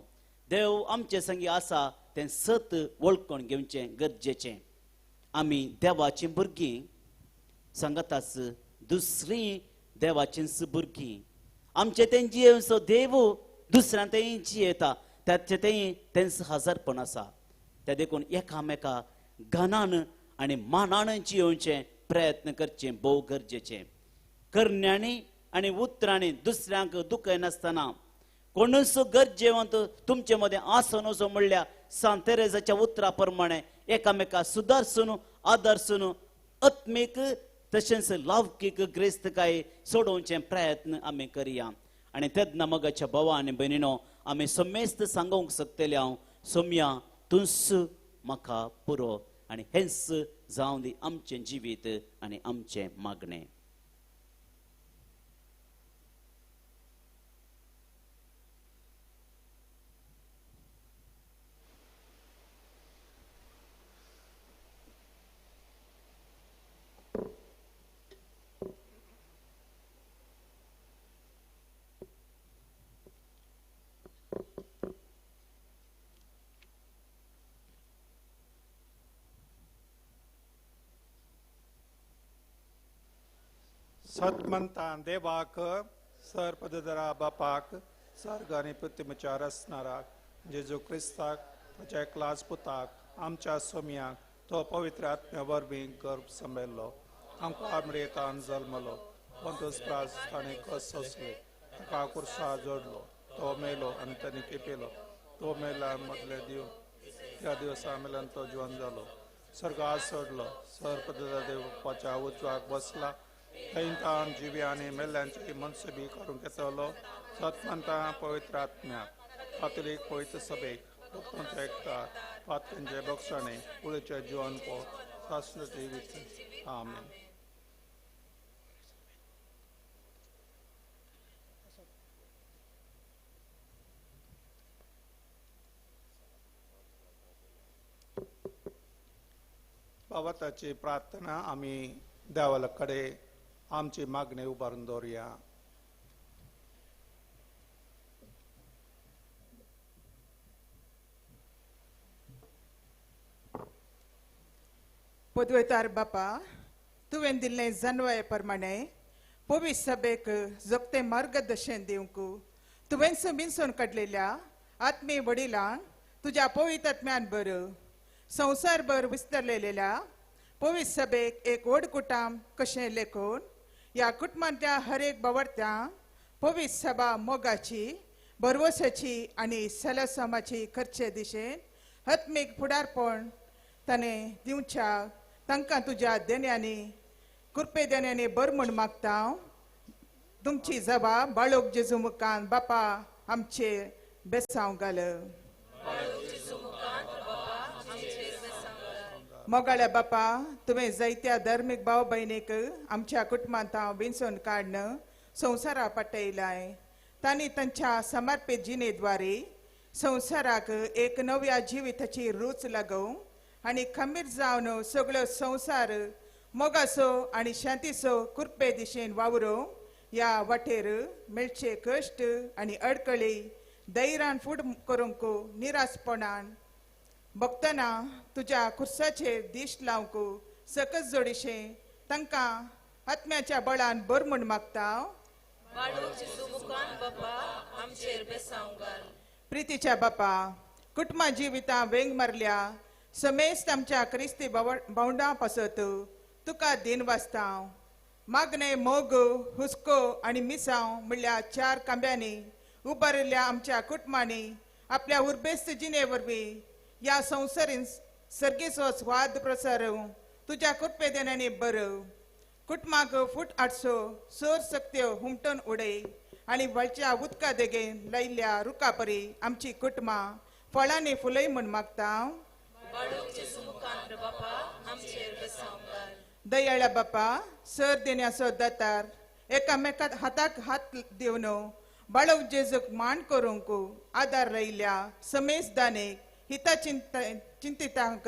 देव आमचे संगी आसा तें सत वळखून घेवचें गरजेचें. आमी देवाचीं भुरगीं सांगताच, दुसरीं देवाचींच भुरगीं. आमचें तें जियेवचो देव दुसऱ्यां तें जियेता, त्याचें तेंच हजरपण आसा. त्या देखून एकामेका घनान आनी मानान जियोवचें प्रयत्न करचें भोव गरजेचें. करण्यांनी आनी उतरांनी दुसऱ्यांक दुखय नासतना कोणूच गरजेवंत तुमचे मदें आसो नजो म्हणल्या सांत तेरेजाच्या उतरा प्रमाणे एकामेका सुदारसून आदरसून आत्मीक तशेंच लौकीक ग्रेस्तकाय सोडोवचें प्रयत्न आमी करया. आनी तेन्ना मोगाच्या भावा आनी भयणीनो, आमी सोमेस्त सांगूंक शकतले, हांव सोम्या तूंच म्हाका पुरो आनी हेंच जावं दी आमचें जिवीत आनी आमचें मागणें. सत्मंता देवाक, सरपदरा बापाक, सर्ग आनी पृथ्वीच्या रचणाराक, जेजू क्रिस्ताक, ताच्या एकलाच पुताक, आमच्या सोम्याक तो पवित्र आत्म्या वरवीं गर्भ संबेल्लो, आमकां आमरेतान जल्मलो, पंतूस प्रास ताणें कस सोंसले, ताका कुर्सा जोडलो, तो मेलो आनी ताणें केपेलो, तो मेला मदले त्या दिवसा मेल्यान तो जिवन जालो, सर्गाक सोडलो, सरपदरा देवाच्या उजवाक बसला, थंयतान जिवी आनी मेल्ल्यांची मनसुबी करूंक येतलो. सत्मंता पवित्र आत्म्या, कातोलीक पवित्र सभेक, भक्तांचो एकता, पातकांचे बक्षणे, पुळेचे जिवन पो शाश्वती विच. आमेन. बाबताची प्रार्थना आमी देवाला कडे आमची मागणी उबारून दवरया. पदवेतार बापा, तुवें दिल्लें जनवय प्रमाणे पवित्र सभेक जगतें मार्गदर्शन दिवंक तुवें बिनसून काडलेल्या आत्मीय वडिलांक तुज्या पवित्र आत्म्यान बर संवसारभर विस्तारलेल्या पवित्र सभेक एक व्हड कुटुंब कशें लेखून ह्या कुटुंबांतल्या हर एक बावडत्या पवित्र सभा मोगाची भरवसाची आनी सलसमाची खर्चे दिशेन हत्मीक फुडारपण ताणें दिवच्या तांकां तुज्या देण्यांनी कृपे देण्यांनी बर म्हूण मागता तुमची जबाब बाळोक जेजू मुखान बापा आमचे बेसांव घाल मोगाळ्या बापा तुवें जायत्या धर्मीक भाव भयणीक आमच्या कुटुंबांत हांव विंचून काडन संवसारा पटयलाय तांणी तांच्या समर्पित जिणेद्वारे संवसाराक एक नव्या जिविताची रूच लागोवं आनी खमीर जावन सगळो संवसार मोगाचो आनी शांतीचो कृपे दिशेन वावरो ह्या वाटेर मेळचे कश्ट आनी अडकळी धैर्यान फुड करूंक निराशपणान भक्तना तुज्या खुर्साचेर दिश्ट लावंक सकस जोडिशे तांकां आत्म्याच्या बळान बर म्हूण मागता प्रितीच्या बापा कुटुंबा जिवितां वेंग मारल्या समेस्त आमच्या क्रिस्ती भावंडा पासत तुका दिन वाचता मागणे मोग हुस्को आनी मिसांव म्हणल्यार 4 कांब्यांनी उबारिल्ल्या आमच्या कुटुंबांनी आपल्या उर्बेस्त जिणे वरवीं ह्या संवसारीन सर्गेचो स्वाद प्रसारूं तुज्या कृपे देण्यानी बरव कुटुंबाक फूट आडसो सोर सक्त्यो हुमटून उडय आनी वळच्या उदका देगेन लायिल्ल्या रुखा परी आमची कुटुंबां फळांनी फुलय म्हूण मागता दयाळ्या बापा सर देण्याचो दातार एकामेकाक हाताक हात दिवन बाळोक जेजूक मान करूंक आदार लायिल्ल्या समेस्त दानेक हिता चिंतितांक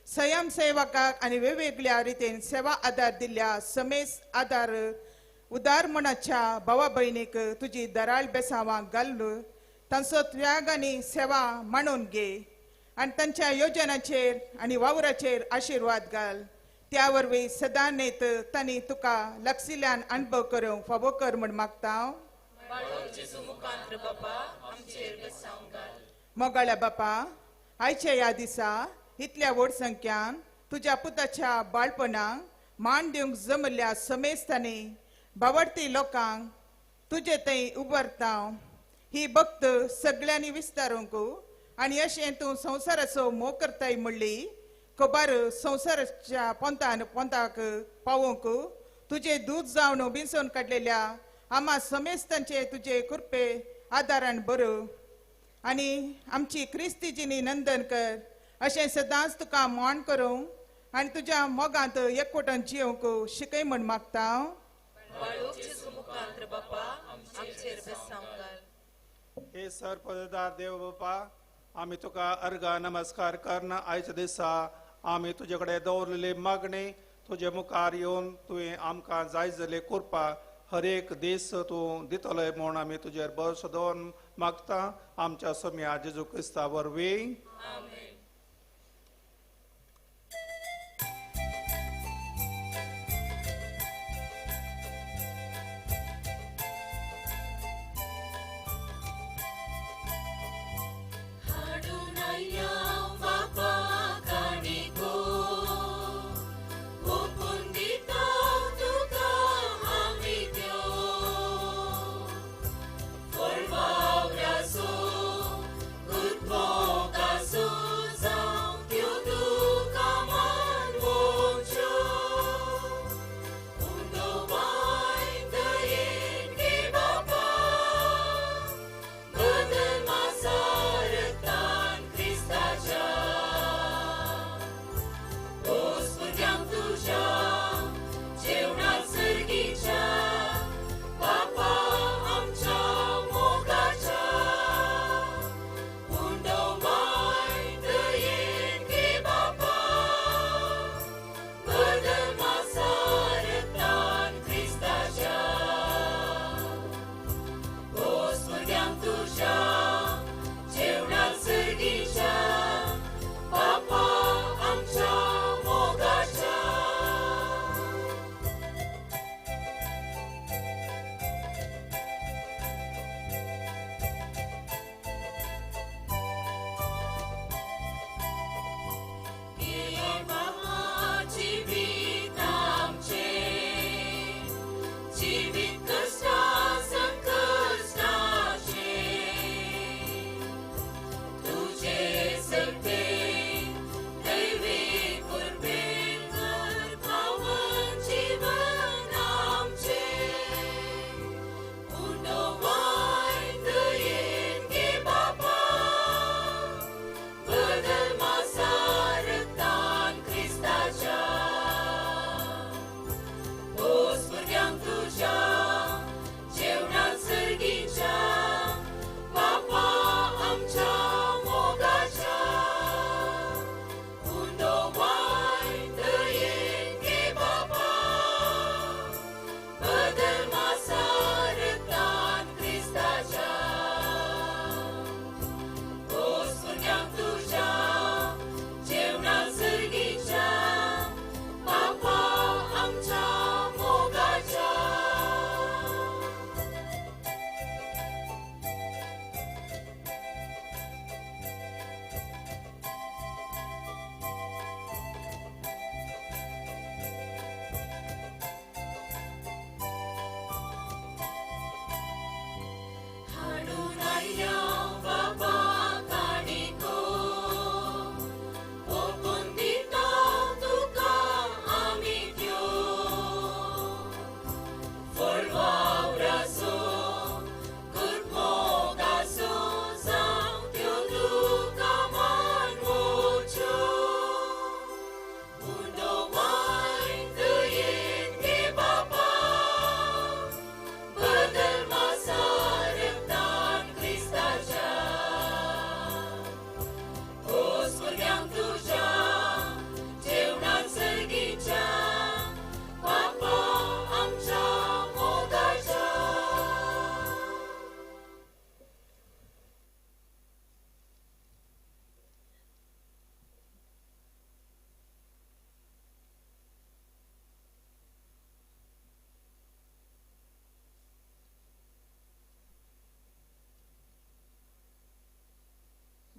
संयम सेवकाक आनी वेगवेगळ्या रितीन सेवा आदार दिल्ल्या समेस्त आदार उदार मनाच्या भावा भयणीक तुजी दराळ बेसावां घाल तांचो त्याग आनी सेवा मांडून घे आनी तांच्या योजनाचेर आनी वावराचेर आशिर्वाद घाल त्या वरवीं सदां नेत तांणी तुका लागशिल्ल्यान अनुभव करूंक फावो कर म्हूण मागता मोगाळ्या बापा आयच्या ह्या दिसा इतल्या व्हड संख्यान तुज्या पुताच्या बाळपणाक मान दिवंक जमल्या समेस्तांनी भावार्थी लोकांक तुजे थंय उबारता ही भक्त सगळ्यांनी विस्तारूंक आनी अशें तूं संवसाराचो मोग करताय म्हणली खबर संवसाराच्या पोंताक पावोवंक तुजे दूध जावन बिंसून काडलेल्या आम्हा समेस्तांचे तुजे कृपे आदारान बरो आनी आमची क्रिस्तीजिनी नंदन कर अशें सदांच तुका मान करूं आनी तुज्या मोगांत एकवटान जियोंक शिकय म्हूण मागता हे सर्पदार देव बापा आमी तुका अर्गा नमस्कार करना आयच्या दिसा आमी तुजे कडेन दवरलेली मागणी तुजे मुखार येवन तुवें आमकां जाय जाली कृपा हर एक दीस तूं दितले म्हूण आमी तुजेर भरोसो दवरून मागता आमच्या सोम्या जेजू क्रिस्ता वरवीं Por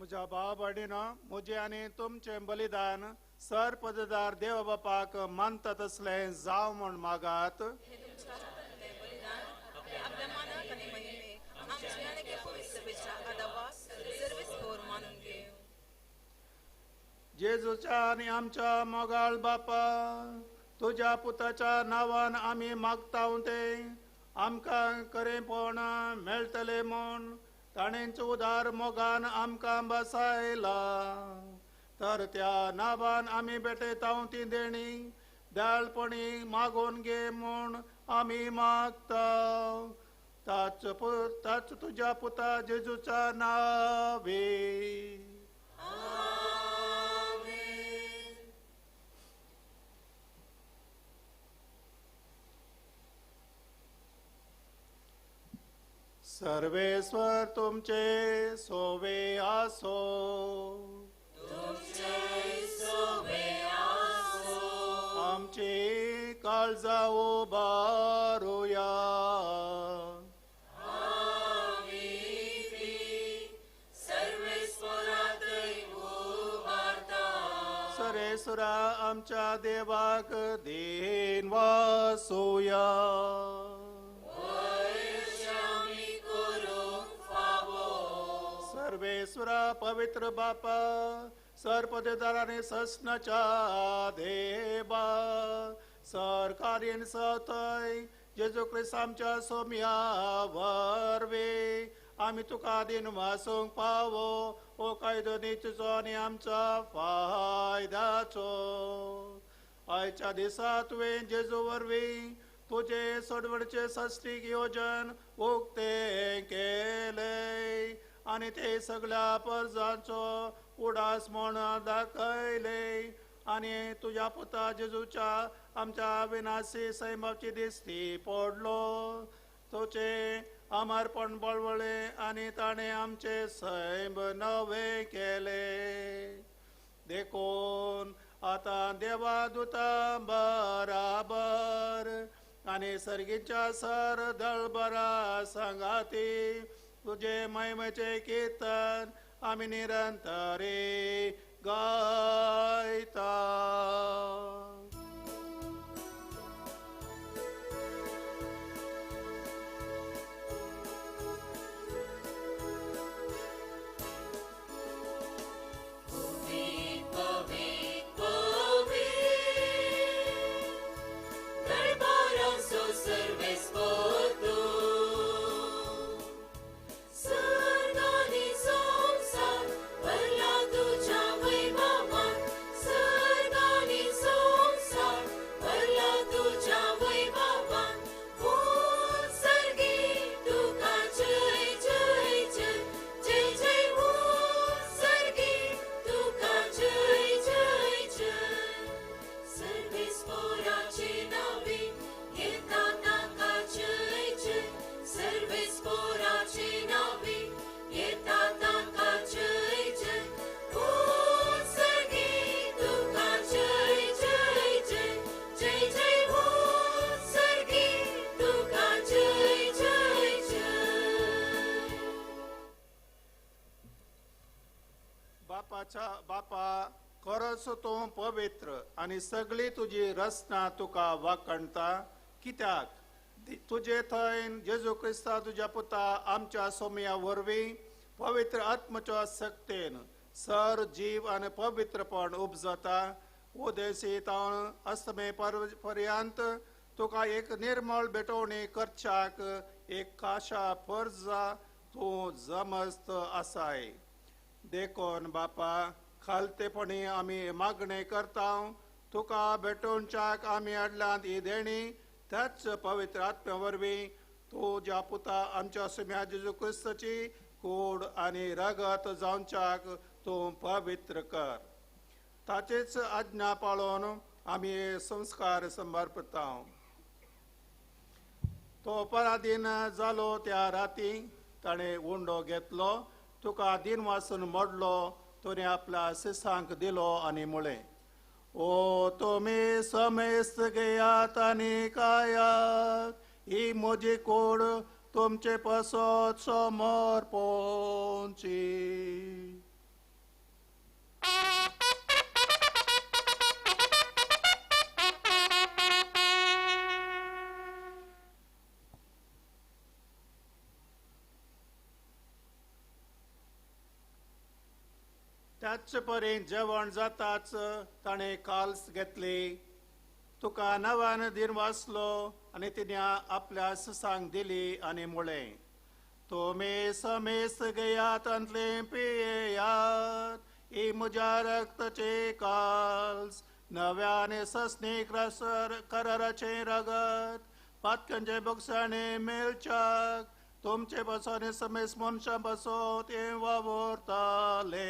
म्हज्या भाव भयणीनो म्हजे आनी तुमचें बलिदान सर पददार देव बापाक मानता तसलें जाव म्हूण मागात. आपल्या मानाक आनी महिमेक आमचे आनी पवित्र सभेच्या आदावास सर्वेस कोर मानून घेव. जेजूच्या आनी आमच्या मोगाळ बापा तुज्या पुताच्या नांवान आमी मागता ते आमकां खरेपण मेळटले म्हूण ताणेंच उदार मोगान आमकां बसायला. तर त्या नांवान आमी भेटयता ती देणी दयाळपणी मागून घे म्हूण आमी मागता. ताच तुज्या पुता जेजूच्या नांवे. सर्वेश्वर तुमचे सोवे आसो. आमची काळजा उबारुया. सरेसुरा आमच्या देवाक देन वासुया. सर्वेश्वरा पवित्र बापा सरपदेदाराने ससनाच्या देवा सरकारीन सतय जेजू ख्रिस्त आमच्या सोम्या वरवे आमी तुका दिन वासूंक पावो ओ कायदो नीतीचो आनी आमचा फायदाचो. आयच्या दिसा तुवें जेजू वरवीं तुजे सोडवडचे सस्तीक योजन उक्ते केले आनी ते सगळ्या परजांचो उडास म्हूण दाखयले. आनी तुज्या पुता जेजूच्या आमच्या विनाशी सैमाची दिसती पडलो. तुचे अमरपण बळवळे आनी ताणे आमचे सैम नवे केले. देखून आतां देवा दुता बराबर आनी सर्गीच्या सर दळबरा संगाती तुझे महिमेचे कीर्तन आम्ही निरंतरे गायता. बापा खरोच तूं पवित्र आनी सगळी तुजी रचना तुका वाकणता. कित्याक तुजे थंय जेजू क्रिस्ता तुज्या पुता आमच्या सोम्या वरवीं पवित्र आत्मच्या सक्तेन सर जीव आनी पवित्रपण उपजता. उदेशी तावन अस्तमे पर्यंत तुका एक निर्मळ भेटवणी करच्याक एक खाशा फर्जा तूं जमस्त आसाय. देखून बापा खालतेपणी आमी मागणे करता तुका भेटोवच्याक आमी आडल्यांत ही देणी त्याच पवित्र आत्म्या वरवीं तुज्या पुता आमच्या सोम्या जेजू क्रिस्ताची कूड आनी रगत जावच्याक तूं पवित्र कर. ताचेच आज्ञा पाळून आमी संस्कार समर्पता. तो पराधीन जालो त्या राती ताणें उंडो घेतलो तुका दिन वासून मोडलो तुने आपल्या शिसांक दिलो आनी म्हळें ओ तुमी समेस्त घेयात आनी खायात ही म्हजी कूड तुमचे पसत समर्पणची. आजचे पर्यंत जेवण जाताच ताणे काल्स घेतली, तुका नव्यान दिन वाचलो आणि तिने आपल्या ससांक दिली आणि म्हळें, तुम्ही समेस्त घेयात अंतले पियेयात, ही म्हज्या रक्ताचे काल्स, नव्याने सस्नीक कराराचे रगत, पातकांचे बक्षाने मेलच्याक, तुमचे बसोने समेस मनशां बसो ते वावरताले,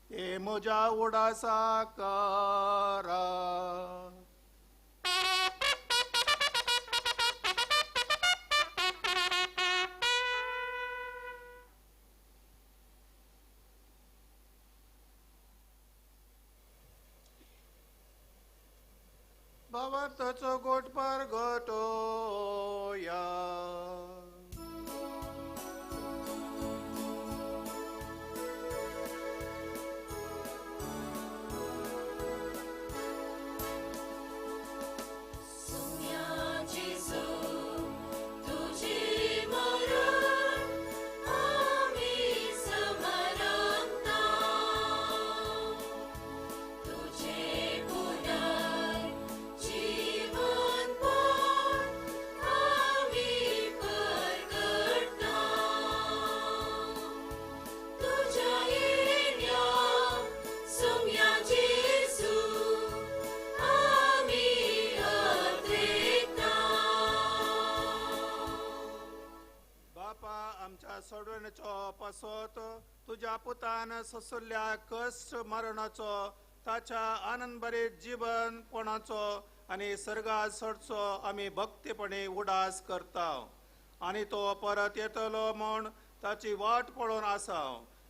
ते म्हज्या उडासा करा. भावार्थाचो गोटपार गोटोया. सोडवण्याचो पासोत तुझ्या पुतान ससुल्ल्या कष्ट मरणाचो, ताच्या आनंदभरीत जीवन कोणाचो आणि सर्गात सोडचो आम्ही भक्तीपणे उडास करता. आणि तो परत येतलो म्हण ताची वाट पळोवन आसा.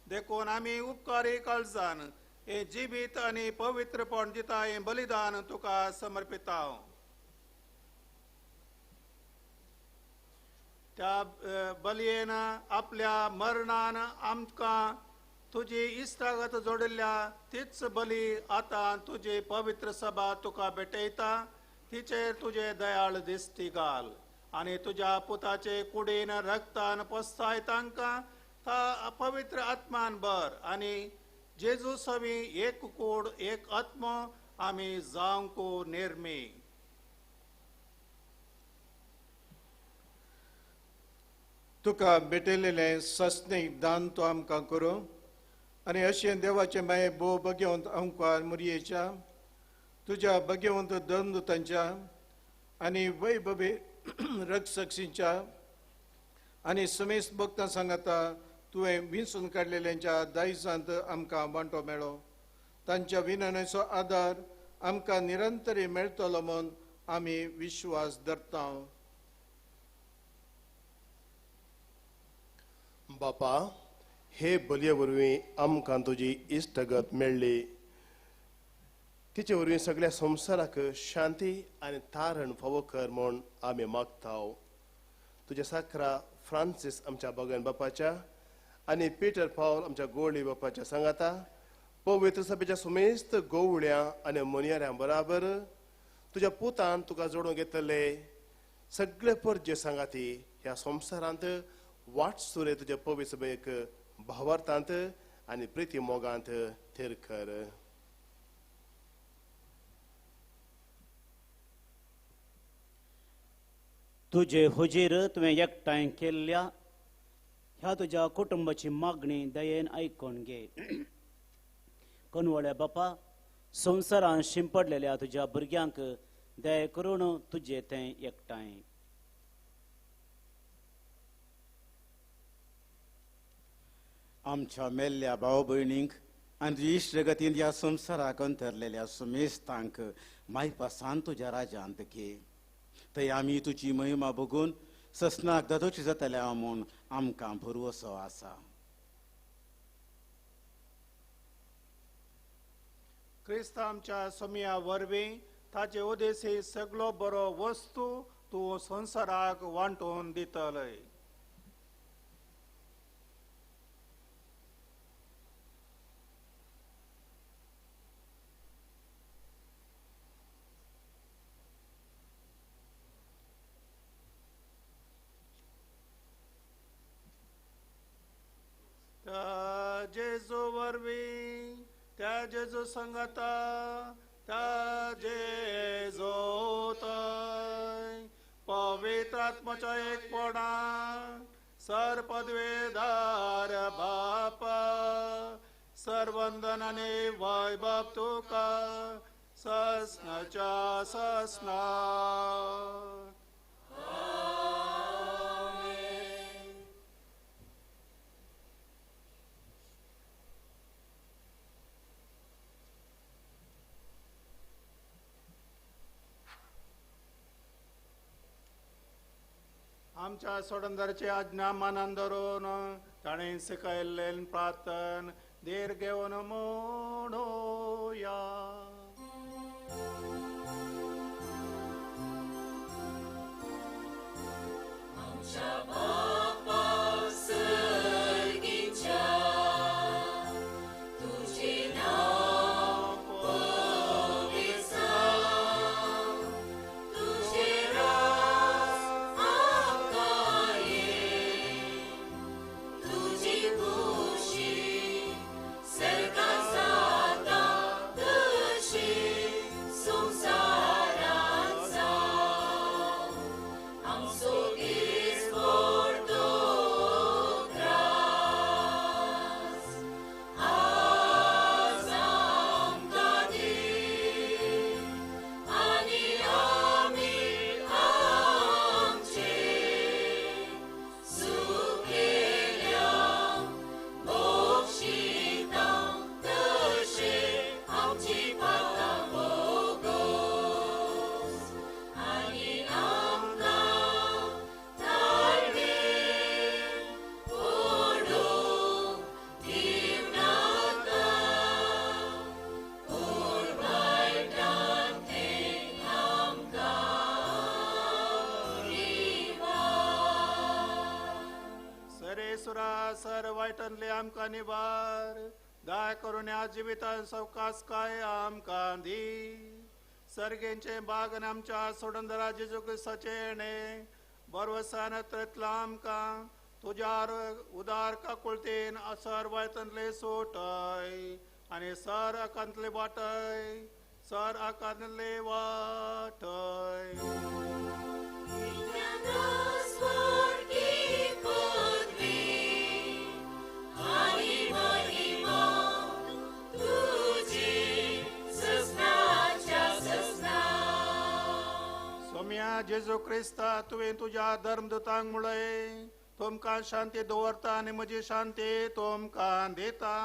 देखून आम्ही उपकारी काळजान हे जिवीत आणि पवित्रपण दिता हे बलिदान तुका समर्पिता. त्या बलयेन आपल्या मरणान आमकां तुजी इश्टागत जोडिल्ल्या तीच बली आतां तुजी पवित्र सभा तुका भेटयता. तिचेर तुजे दयाळ दिश्टी घाल आनी तुज्या पुताचे कुडीन रक्तान पोसताय तांकां ता पवित्र आत्मान भर आनी जेजू सवी एक कूड एक आत्मो आमी जावंक निर्मी. तुका भेटलेलें सस्नेक दान तो आमकां करूं आनी अशें देवाचे माये भोव भगवंत आमकां मुरयेच्या तुज्या भगवंत दंदुतांच्या आनी वैभवी रक्षसींच्या आनी समेस्त भक्तां सांगाता तुवें विंचून काडलेल्यांच्या दायजांत आमकां वांटो मेळ्ळो. तांच्या विनवणेचो आदार आमकां निरंतरी मेळटलो म्हूण आमी विश्वास धरता. बापा, हे बलये वरवीं आमकां तुजी इश्टगत मेळ्ळी. तिचे वरवीं सगळ्या संवसाराक शांती आनी तारण फावो कर म्हूण आमी मागता. तुज्या साकरा फ्रांसीस आमच्या भगवान बापाच्या आनी पिटर पावल आमच्या गोळी बापाच्या सांगाता पवित्र सभेच्या सुमेस्त गोवळ्यां आनी मोनयाऱ्यां बराबर तुज्या पुतान तुका जोडून घेतले सगळे परजे सांगाती ह्या संवसारांत वाट सुरे तुज्या पवित्र सभेक भावार्थांत आनी प्रिती मोगांत थेर कर. तुजे हुजीर तुवें एकठांय केल्ल्या ह्या तुज्या कुटुंबाची मागणी दयेन आयकून घे. कनवळ्या बापा, संवसारांत शिंपडलेल्या तुज्या भुरग्यांक दय करून तुजे तें एकठांय. आमच्या मेल्ल्या भाव भयणींक आनी तुजी इश्टगतींत ह्या संवसाराक अंतरलेल्या सुमेस्तांक मायपासान तुज्या राजांत घे. थंय आमी तुजी महिमा बघून ससनाक दादोची जातल्या म्हूण आमकां भरवोसो आसा. क्रिस्त आमच्या समिया वरवीं ताचे उदेशी सगळो बरो वस्तू तूं संवसाराक वांटून दितलय. जेजू वरवीं जेजू संगता त्या जेजोतय पवित्र आत्माच्या एकपणा सर पदवेदार बापा सर्वंदन आणि वैभव तुका ससनाच्या ससना. आमच्या सोडंदरची आज्ञा मनान धरून ताणें शिकयल्लें प्रार्थन देर घेवन म्हणूया. सर वायटनले आमकां निबार दाय करून ह्या जिवितान सवकास काय आमकां दी. सर्गेंचे बागन आमच्या सोडंदरा जेजू क्रिस्ताचे येणे बरवसान ततला आमकां तुज्यार उदार काकुळतेन सर वायतनले सोटय आनी सर आकांतले वाटय सर आकांतले वाटय. जेजू क्रिस्ता तुवें तुज्या धर्मदूतांक मुळे तुमकां शांती दवरता आनी म्हजी शांती तुमकां दिता.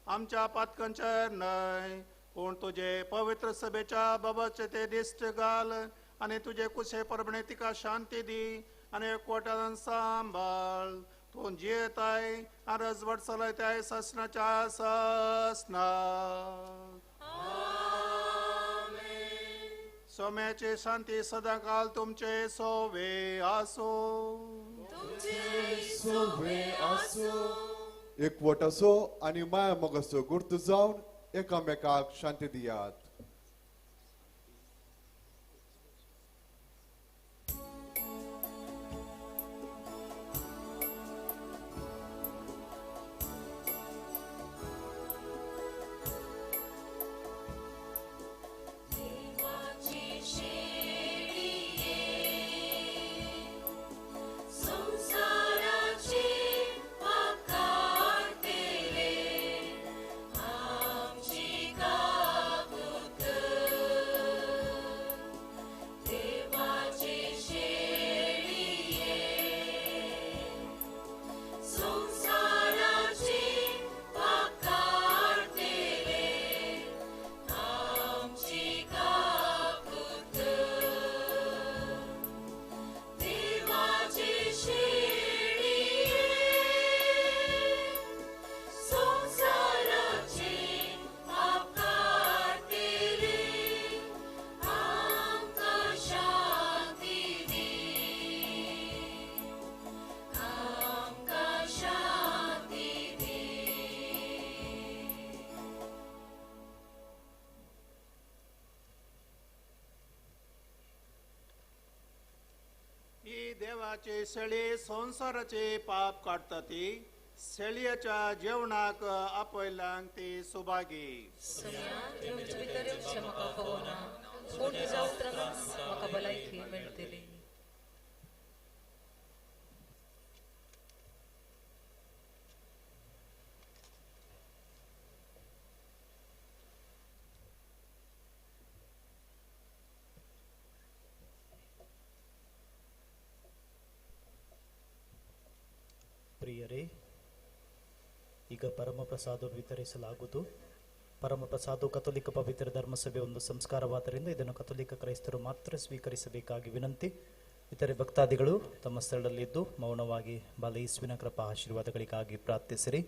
आमच्या पातकांचेर न्हय पूण तुजे पवित्र सभेच्या बाबाचे ते दिश्ट घाल आनी तुजे कुशे परमणे तिका शांती दी आनी एकवटान सांबाळ. तूं जियेताय आनी रजवट चलयताय ससनाच्या ससना. सोम्याची शांती सदां काल तुमचे सोवे आसो. एकवट असो आनी माया मोगाचो गुर्त जावन एकामेकाक शांती दियात. देवाचे सळे संसाराचे पाप काढता ती शेळयेच्या जेवणाक आपयल्यांक ती सुभागी सुम्यान तुमचे भितर येवचें म्हाका कळना पूण तुज्या उतरानच म्हाका भलायकी मेळटली. ಪ್ರಿಯರೇ, ಈಗ ಪರಮಪ್ರಸಾದವನ್ನು ವಿತರಿಸಲಾಗುವುದು. ಪರಮಪ್ರಸಾದವು ಕಥೋಲಿಕ ಪವಿತ್ರ ಧರ್ಮಸಭೆ ಒಂದು ಸಂಸ್ಕಾರವಾದ್ದರಿಂದ ಇದನ್ನು ಕಥೋಲಿಕ ಕ್ರೈಸ್ತರು ಮಾತ್ರ ಸ್ವೀಕರಿಸಬೇಕಾಗಿ ವಿನಂತಿ. ಇತರೆ ಭಕ್ತಾದಿಗಳು ತಮ್ಮ ಸ್ಥಳದಲ್ಲಿದ್ದು ಮೌನವಾಗಿ ಬಾಲ ಯೇಸುವಿನ ಕೃಪಾ ಆಶೀರ್ವಾದಗಳಿಗಾಗಿ ಪ್ರಾರ್ಥಿಸಿರಿ.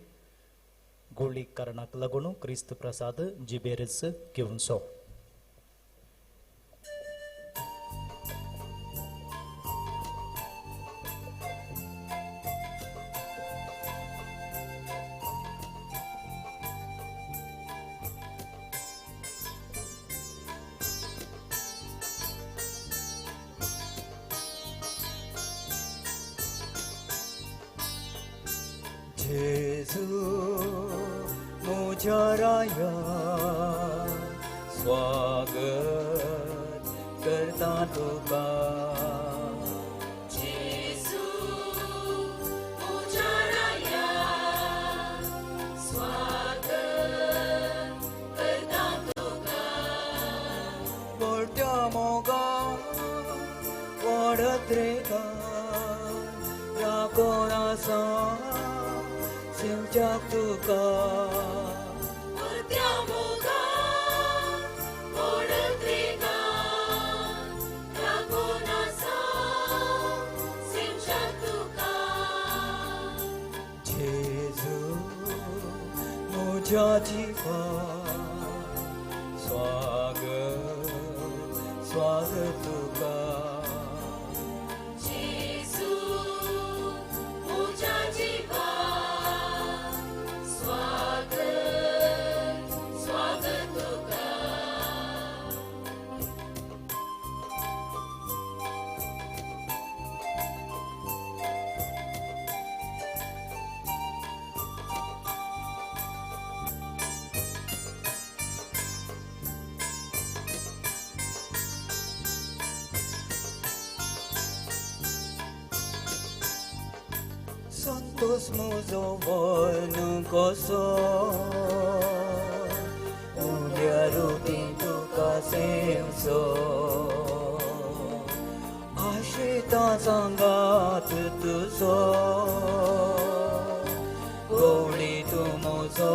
ಗೋಳಿ ಕಾರಣ ಲಗುಣು ಕ್ರಿಸ್ತ ಪ್ರಸಾದ ಜಿಬೇರಿಸ್ ಕಿವುನ್ಸೋ. जेजू मुझा राया स्वागत करता तुका. जेजू मुझा राया स्वागत करता तुका. पोरत्या मोगा वाढत रेगा राकोणासा सिंच्या तुका. पोरत्या मोगा वाढत रेगा राकोणासा सिंच्या तुका. जेजू मुझ्या जीवा स्वागत स्वागत तुका. जेजू मुझ्या जीवा स्वागत स्वागत तुका. Santos muzo volno koso Ulia rutin tuka senso Ashita sangat tuzo Goli tu muzo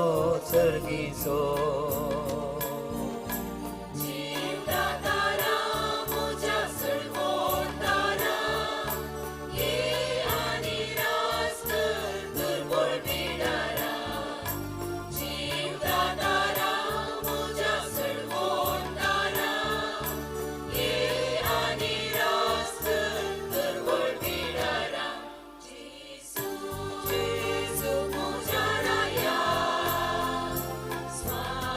sergiso जीवदातारा मुझ्या सळवोंतारा ये आनी रास्त दुर्बळ बिडारा. जीवदातारा मुझ्या सळवोंतारा ये आनी रास्त दुर्बळ बिडारा. जेजू जेजू मुझ्या राया स्वागत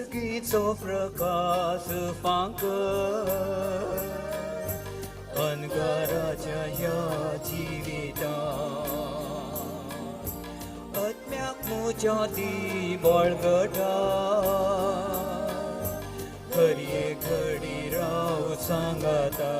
सर्गीचो प्रकाश फांक अनगाराच्या ह्या जिवितांत आत्म्याक म्हज्या ती बळगटा खरी घडी राव सांगाता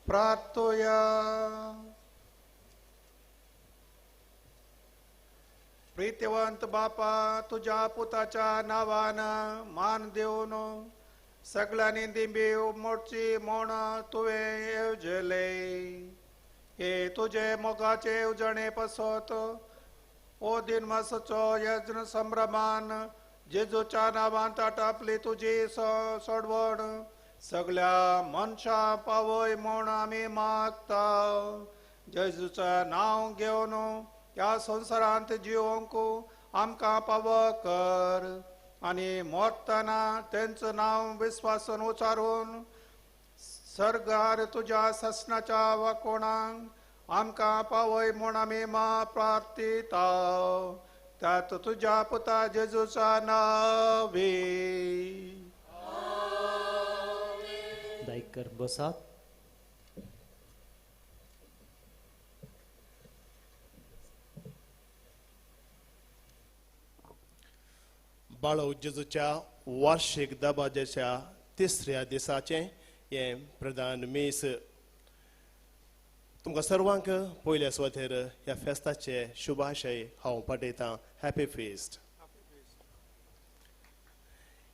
प्रार्थोया. प्रीतिवंत बापा तुझ्या पुताच्या नावान मान देऊन सगळ्यांनी दिंबी मोडची म्हण तुवे येवजले हे तुझे मोगाचे उजणे पसत ओ दिन मासचो यज्ञ संभ्रमान जेजूच्या नावान ताटापली तुझी सोडवण सगळ्या मनशा पावय म्हण आम्ही मागता जेजूचं नाव घेऊन या संसारांत जिवंक आमकां पाव कर आणि मोरतना त्यांचं नाव विश्वासन उचारून सर्गार तुझ्या ससनाच्या वाकोणांक आमकां पावय म्हूण आमी प्रार्थिता त्यात तुझ्या पुता जेजूचा नावे दायकर बसात. बाळो जेजूच्या वार्षिक दबाज्याच्या तिसऱ्या दिसाचे हे प्रधान मेस तुमकां सर्वांक पयल्या सुवातेर ह्या फेस्ताचे शुभाशय हांव पाठयतां. Happy fest.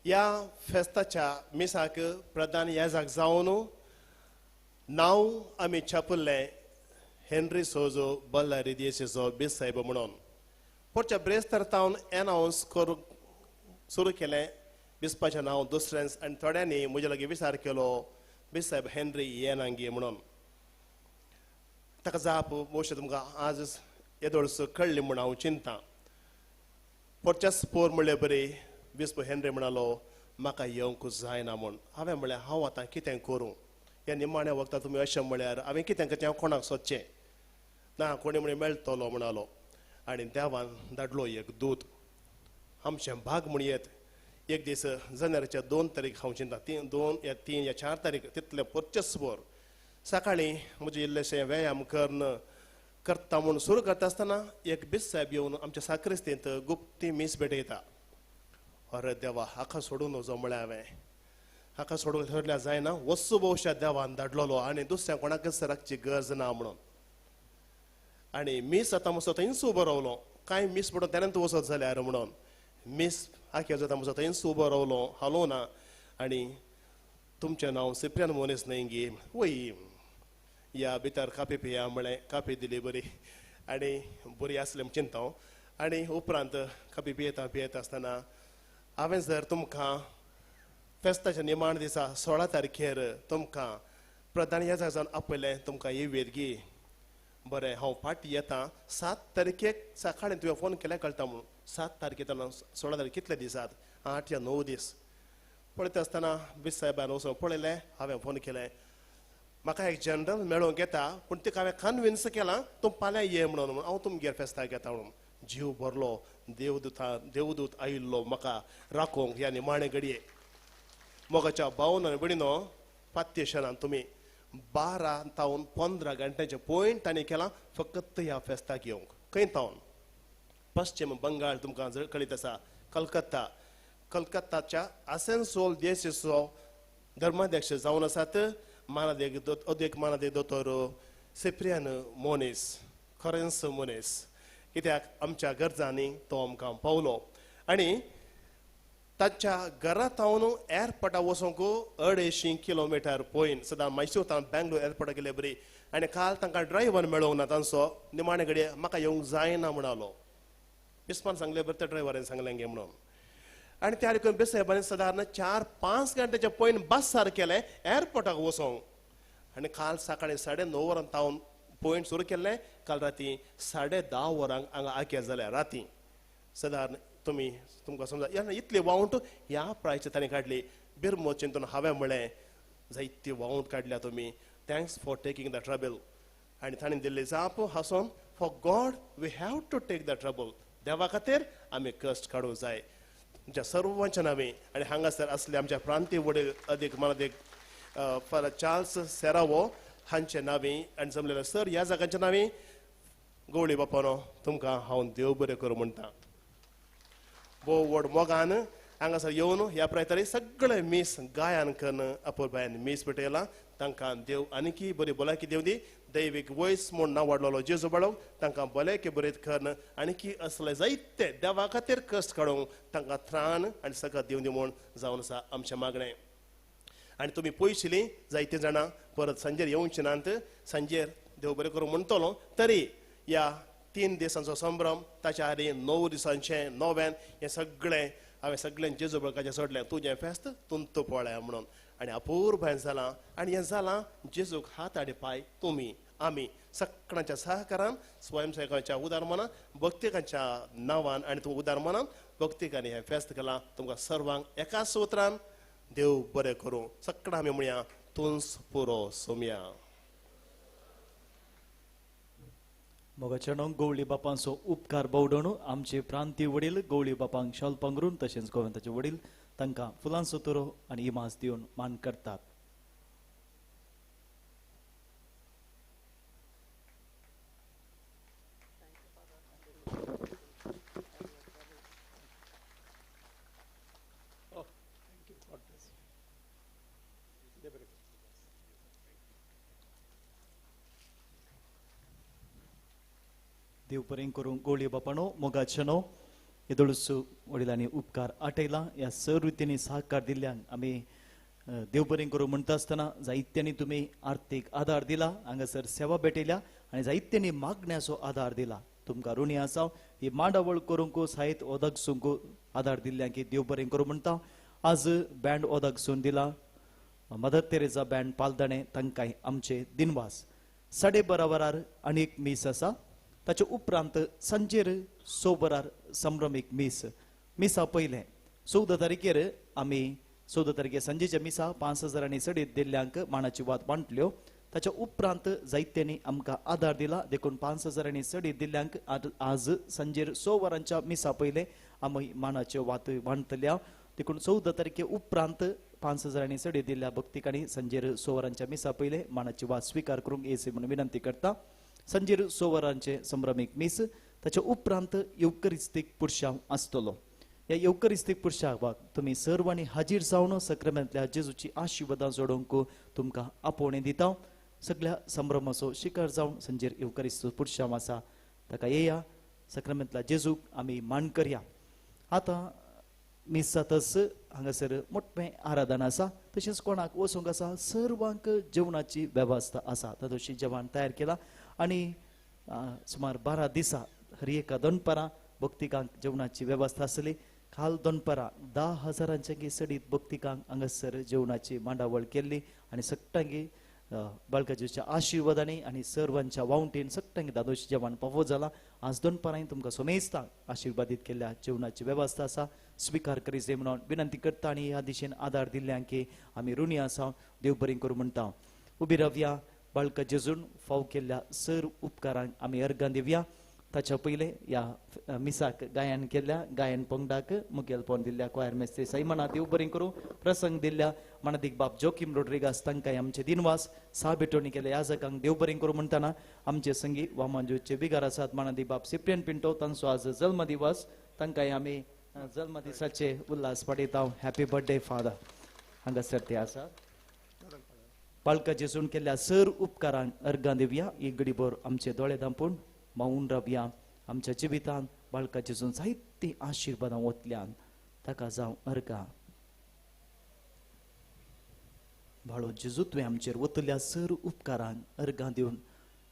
ह्या फेस्ताच्या मिसाक प्रधान याजाक जावन नांव आमी छापल्लें हेनरी सोजो बल्लारी दियेचो बेसाहेब म्हणून पुढच्या ब्रेस्तार तावन एनावन्स करूंक सुरू केलें बिस्पाचें नांव दुसऱ्यांस आनी थोड्यांनी म्हजे लागीं विचार केलो बेसाहेब हेनरी येनांगी म्हणून ताका जाप मोशे तुमकां आज येदोळस कळ्ळी म्हूण हांव चिंतां. पोरच्याच पोर म्हणलें बरी बिस्प हेनरी म्हणालो म्हाका येवंक जायना म्हूण. हांवें म्हणलें हांव आतां कितें करूं ह्या निमाण्या वखदां तुमी अशें म्हळ्यार हांवें कितें करचें हांव कोणाक सोदचें ना कोणी म्हणे मेळटलो म्हणालो आनी देवान धाडलो एक दूत आमचें भाग म्हूण येत. एक दीस जानेवारीच्या 2 तारीख हांव चिंता 2 या 3 या 4 तारीख तितले पोरचेच पोर सकाळीं म्हजें इल्लेशें व्यायाम करता म्हूण सुरू करता आसतना एक बेसाहेब येवन आमच्या साक्रिस्तींत गुप्ती मीस भेटयता. अरे देवा हाका सोडून वचो म्हळें हांवें. हाका सोडून थरल्या जायना वस्तू भोवशा देवान धाडलोलो आनी दुसऱ्या कोणाकच राखची गरज ना म्हणून. आनी मीस आतां म्हजो थंयच उबो रावलो कांय मीस म्हणून तेन्ना तूं वचत जाल्यार म्हणून मीस आख्या जाता म्हजो थंयच उबो रावलो हालो ना आनी तुमचें नांव सिप्रियान मोनेस न्हय वय या भितर कापी पिया म्हळें कापी दिली बरी आनी बरी आसली म्हूण चिंता आनी उपरांत कापी पियेता आसतना हांवें जर तुमकां फेस्ताच्या निमाण दिसा 16 तारखेर तुमकां प्रधान ह्या जाग्यार आपयलें तुमकां ही वेदगी बरें हांव फाटीं येतां 7 तारखेक सकाळीं तुवें फोन केल्यार कळटा म्हणून 7 तारखेक 16 तारीख कितले दिसात 8 या 9 दीस पळयता आसतना बेसाहेबान वचून पळयलें हांवें फोन केलें म्हाका एक जनरल मेळोवंक येता पूण तिका हांवें कन्विन्स केलां तूं फाल्यां ये म्हणून हांव तुमगेर फेस्ताक येता म्हणून. जीव भरलो देवदूत आयिल्लो म्हाका राखोवंक ह्या निमाणे घडये. मोगाच्या भावन आनी भयणीनो पात्येशनान तुमी 12 तावन 15 घंट्याचे पॉयंट तांणी केलां फकत ह्या फेस्ताक येवंक. खंय तावन पश्चिम बंगाल तुमकां कळीत आसा कलकत्ताच्या आसेनसोल देशेचो धर्माध्यक्ष जावन आसात अध्यक्ष मानादेक दोतोर सिप्रियान मोनेस खरेंस मोनेस. कित्याक आमच्या गरजांनी तो आमकां पावलो आनी ताच्या घरा तावन एअरपोर्टार वचूंक 250 किलोमिटर पयन सदां मैसूर तावन बेंगलोर एअरपोर्टार गेले बरी आनी काल तांकां ड्रायव्हर मेळोंक ना तांचो निमाणे घडये म्हाका येवंक जायना म्हणालो. पिस्मान सांगलें बरें त्या ड्रायव्हरान सांगलें गे म्हणून आनी त्या देखून बेसाहेबान सादारण 4-5 घंट्याचे पयन बस सार केलें एअरपोर्टाक वचोंक आनी काल सकाळीं 9:30 वरां तावन पॉयंट सुरू केल्लें काल राती 10:30 वरांक हांगा आख्या जाल्यार राती सादारण तुमकां समजा इतली वावंट ह्या प्रायची ताणें काडली बिरमो चिंतून हांवें म्हळें जायती वावंट काडल्या तुमी thanks for taking the trouble आनी ताणें दिल्ली जाप हांसून for God we have to take the trouble देवा खातीर आमी कश्ट काडूंक जाय. तुमच्या सर्वांच्या नांवे आनी हांगासर असले आमच्या प्रांतीय वडील अध्यक्ष मानादेक फादर चार्ल्स सेरावो हांचे नांवे आनी जमलेले सर ह्या जागांच्या नांवे गवळी बापानो तुमकां हांव देव बरें करूं म्हणटा. भोव व्हड मोगान हांगासर येवन ह्या प्रयत्नांनी सगळे मीस गायन करून अपुरबायन मीस पेटयला तांकां देव आनीकी बरी भलायकी देव दी दैवीक वयस म्हूण नांव वाडलेलो जेजू बाळग तांकां भलायकी बरेत करून आनीकी असले जायते देवा खातीर कश्ट काडूंक तांकां त्राण आनी सगळं देव दी म्हूण जावन आसा आमचें मागणें. आनी तुमी पयशिल्लीं जायते जाणां परत सांजेर येवचे नात. सांजेर देव बरें करूं म्हणटलो तरी ह्या 3 दिसांचो संभ्रम ताच्या आदी 9 दिसांचें नोव्यान हें सगळें हांवें सगळ्यांक जेजू बाळगाचें सोडलें. तुजें फेस्त तुंत पळया म्हणून आनी अपूर्व हें जालां. आनी हें जालां जेजूक हात आडी पांय तुमी आमी सगळ्यांच्या सहकारान स्वयंसेवकांच्या उदारमनान भक्तिकांच्या नांवान आनी तूं उदारमनान भक्तिकांनी हें फेस्त केलां. तुमकां सर्वांक एकाच उतरान देव बरें करूं. सगळां आमी म्हणया तुंस पुरो सोमया. मोगाचें गवळी बापांचो उपकार भोवडोवन आमचे प्रांतीय वडील गवळी बापांक शाल पांघरून तशेंच गोविंदाचे वडील तांकां फुलांचो तोरो आनी इमास दिवन मान करतात. देव बरें करूं. गवळी बापानो मोगाचेनो येदोळूस वडिलांनी उपकार आटयला. ह्या सर रितींनी सहकार दिल्ल्यान आमी देव बरें करूं म्हणटा आसतना जायत्यांनी तुमी आर्थीक आदार दिला, हांगासर सेवा भेटयल्या आनी जायत्यांनी मागण्याचो आदार दिला. तुमकां ऋणी आसा. ही मांडावळ करूंक साहित्य ओदकसूंक आदार दिल्ल्यान की देव बरें करूं म्हणटा. आज बँड ओदकसून दिला मदर तेरेजा बँड पालदणे तांकांय आमचे दिनवास. 12:30 वरार आनीक मीस आसा. ताचे उपरांत सांजेर 6 वरार संभ्रमीक मिसा पयलें 14 तारखेर आमी 14 तारखेर सांजेच्या मिसा 5,000 आनी सडीत दिल्ल्यांक मानाची वात वांटल्यो. ताच्या उपरांत जायत्यांनी आमकां आदार दिला. देखून 5,000 आनी सडीत दिल्ल्यांक आज सांजेर 6 वरांच्या मिसा पयलें आमी मानाच्यो वात वांटल्या. देखून 14 तारखे उपरांत 5,000 आनी सडीत दिल्ल्या भक्तिकांनी सांजेर 6 वरांच्या मिसा पयलें मानाची वात स्विकार करूंक येसी म्हणून विनंती करता. सांजेर 6 वरांचे संभ्रमीक मीस. ताच्या उपरांत येवकरिस्तीक पुरशांव आसतलो. ह्या येवकरिस्तीक पुरशांवाक तुमी सर्वांनी हाजीर जावन सक्रामेंतल्या जेजूची आशिर्वादां जोडोवंक तुमकां आपोवणें दिता. सगळ्या संभ्रमाचो शिकार जावन सांजेर येवकरिस्तीक पुरशांव आसा ताका येया. सक्रामेंतल्या जेजूक आमी मान करया. आतां मीस जातच हांगासर मोठें आराधन आसा. तशेंच कोणाक वचूंक आसा सर्वांक जेवणाची वेवस्था आसा. तातूंत जेवण तयार केलां आनी सुमार 12 दिसा हर एका दनपारां भक्तिकांक जेवणाची वेवस्था आसली. काल दनपारां 10,000 सडीत भक्तिकांक हांगासर जेवणाची मांडावळ केल्ली आनी सगळ्यांक बाळकाजीच्या आशिर्वादांनी आनी सर्वांच्या वावंटीन सगळ्यांक दादोशी जेवण फावो जाला. आज दनपारां तुमकां सोमेस्तांक आशिर्वादीत केल्ल्या जेवणाची वेवस्था आसा. स्विकार करीत जाय म्हणून विनंती करता आनी ह्या दिशेन आदार दिल्ल्यांक आमी ऋणी आसा. देव बरें करूं म्हणटा. उबी रावया. बाळका जेजून फाव केल्ल्या सर उपकारांक आमी अर्गां दिवया. ताच्या पयलें ह्या मिसाक गायन केल्ल्या गायन पंगडाक मुखेलपण दिल्ल्या क्वायर मेस्त्री सैमना देव बरें करूं. प्रसंग दिल्ल्या मानदीक बाब जोकीम रोड्रिगास तांकांय आमचे दिनवास. साबेटोनी केल्या याजकांक देव बरें करूं म्हणटाना आमचे संगी वामांजूचे बिगार आसात मानदी बाब सिप्रियन पिंटो तांचो आज जल्म दिवस. तांकांय आमी जल्म दिसाचे उल्हास पडयता. Happy birthday father. हांगासर ते आसा. बाळका जेजून केल्ल्या सर उपकारांक अर्गां दिवया. एक घडीभर आमचे दोळे धांपून मौन रावया. आमच्या जिवितांत बाळका जेजून जायती आशिर्वादां वतल्यान ताका जावं अर्गां. बाळो जेजू तुवें आमचेर वतल्या सर उपकारांक अर्गां दिवन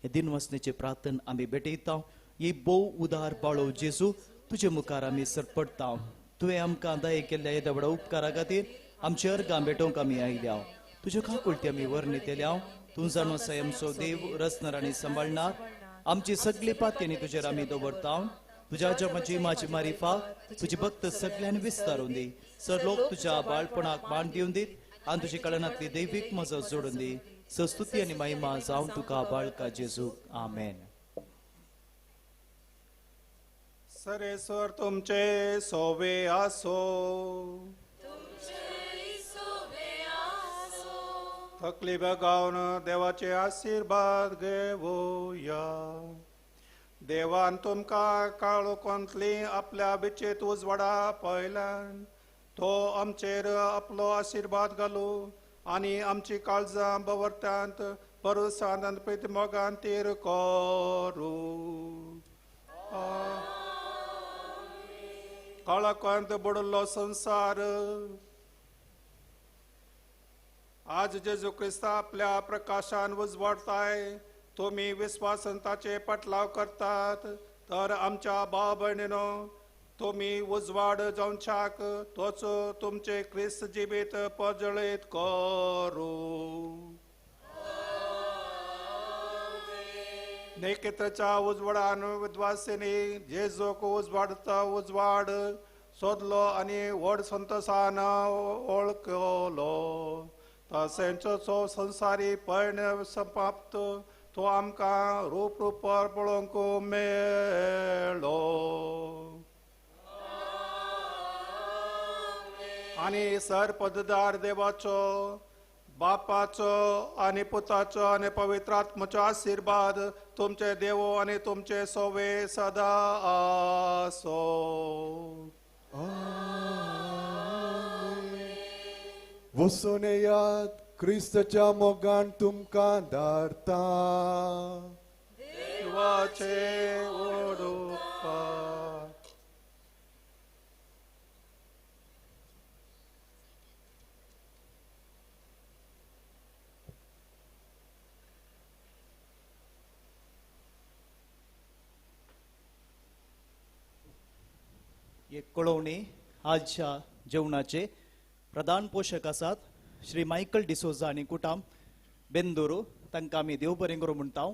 हे दिनवसणेचे प्रार्थन आमी भेटयता. ही बोव उदार बाळो जेजू तुजे मुखार आमी सरपडटा. तुवें आमकां दये केल्ल्या येद्या व्हडा उपकारा खातीर आमचे अर्गां भेटोवंक आमी आयल्या. तुज्यो काकुळटी आमी वर्णितल्या. तूं जाणो आमचो देव रचणार आनी सांबाळणार. आमची सगळी पातयेनी तुजेर आमी दवरता. तुज्या जमाची माची मारिफा तुजी भक्त सगळ्यांनी विस्तारून दी. सर लोक तुज्या बाळपणाक मान दिवन दीत आनी तुजी कळनातली दैवीक मजत जोडून दी. सस्तुती आनी महिमा जावं तुका बाळका जेजू. आमेन. सरेस्वर तुमचे सोवे आसो. थकली बगावन देवाचे आशीर्वाद घेवया. देवान तुमकां काळोखांतली आपल्या बिचेत उजवाडा पयल्यान तो आमचेर आपलो आशीर्वाद घालू आनी आमची काळजां बवरत्यांत भरोसान आनी प्रीत मोगान तीर करू काळाकांत बुडलो संसार आज जेजू क्रिस्ता आपल्या प्रकाशान उजवाडताय तुम्ही विश्वासान ताचे पटलाव करतात तर आमच्या भाव भयणीनो तुम्ही उजवाड जावच्याक तोच तुमचे ख्रिस्त जिबीत पजळीत करू नेकित्राच्या उजवाडान विद्वासिनी जेजूक उजवाडता उजवाड सोदलो आनी व्हड संतोषान ओळखलो तसेंचो संसारी पयण समाप्त तो आमकां रूप रूपार पळोवंक मेळ्ळो आनी सरपददार देवाचो बापाचो आनी पुताचो आनी पवित्र आत्म्याचो आशीर्वाद तुमचे देवो आनी तुमचे सोवे सदा आसो वचून येयात क्रिस्ताच्या मोगान तुमकां धाडटा देवाचे व्हड उपकार एक कळवणी आजच्या जेवणाचे प्रधान पोषक आसात श्री मायकल डिसोजा आनी कुटाम बेंदोरू तांकां आमी देव बरें करूं म्हणटा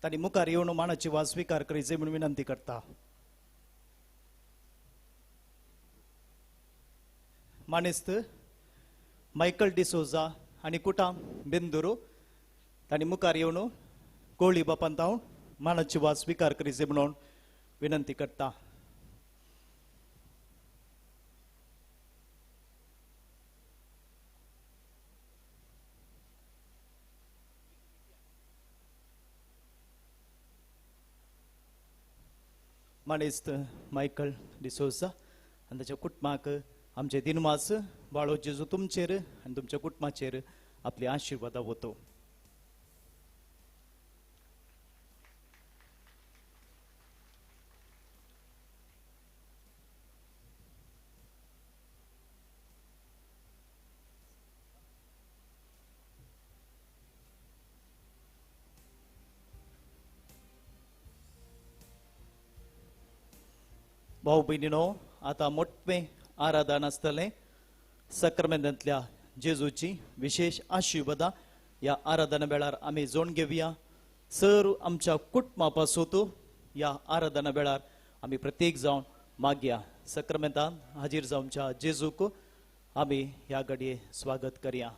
तांणी मुखार येवन मानाची वाज स्विकार करीचे म्हणून विनंती करता मानेस्त मायकल डिसोजा आनी कुटाम बेंदोरू तांणी मुखार येवन कोळी बापान तावन मानाची वाज स्विकार करीचे म्हणून विनंती करता मानेस्त मायकल डिसोजा आनी ताच्या कुटुंबाक आमचे दिनवास बाळो जेजू तुमचेर आनी तुमच्या कुटुंबाचेर आपली आशिर्वादां वतो भाऊ भयणीनो आता मोठे आराधन आसतले सक्रामेंतांतल्या जेजूची विशेष आशिर्वादां या आराधना वेळार आमी जोड घेवया सर आमच्या कुटुंबा पासून या आराधना वेळार आमी प्रत्येक जावन मागया सक्रामेंतान हाजीर जावच्या जेजूक आमी ह्या घडये स्वागत करया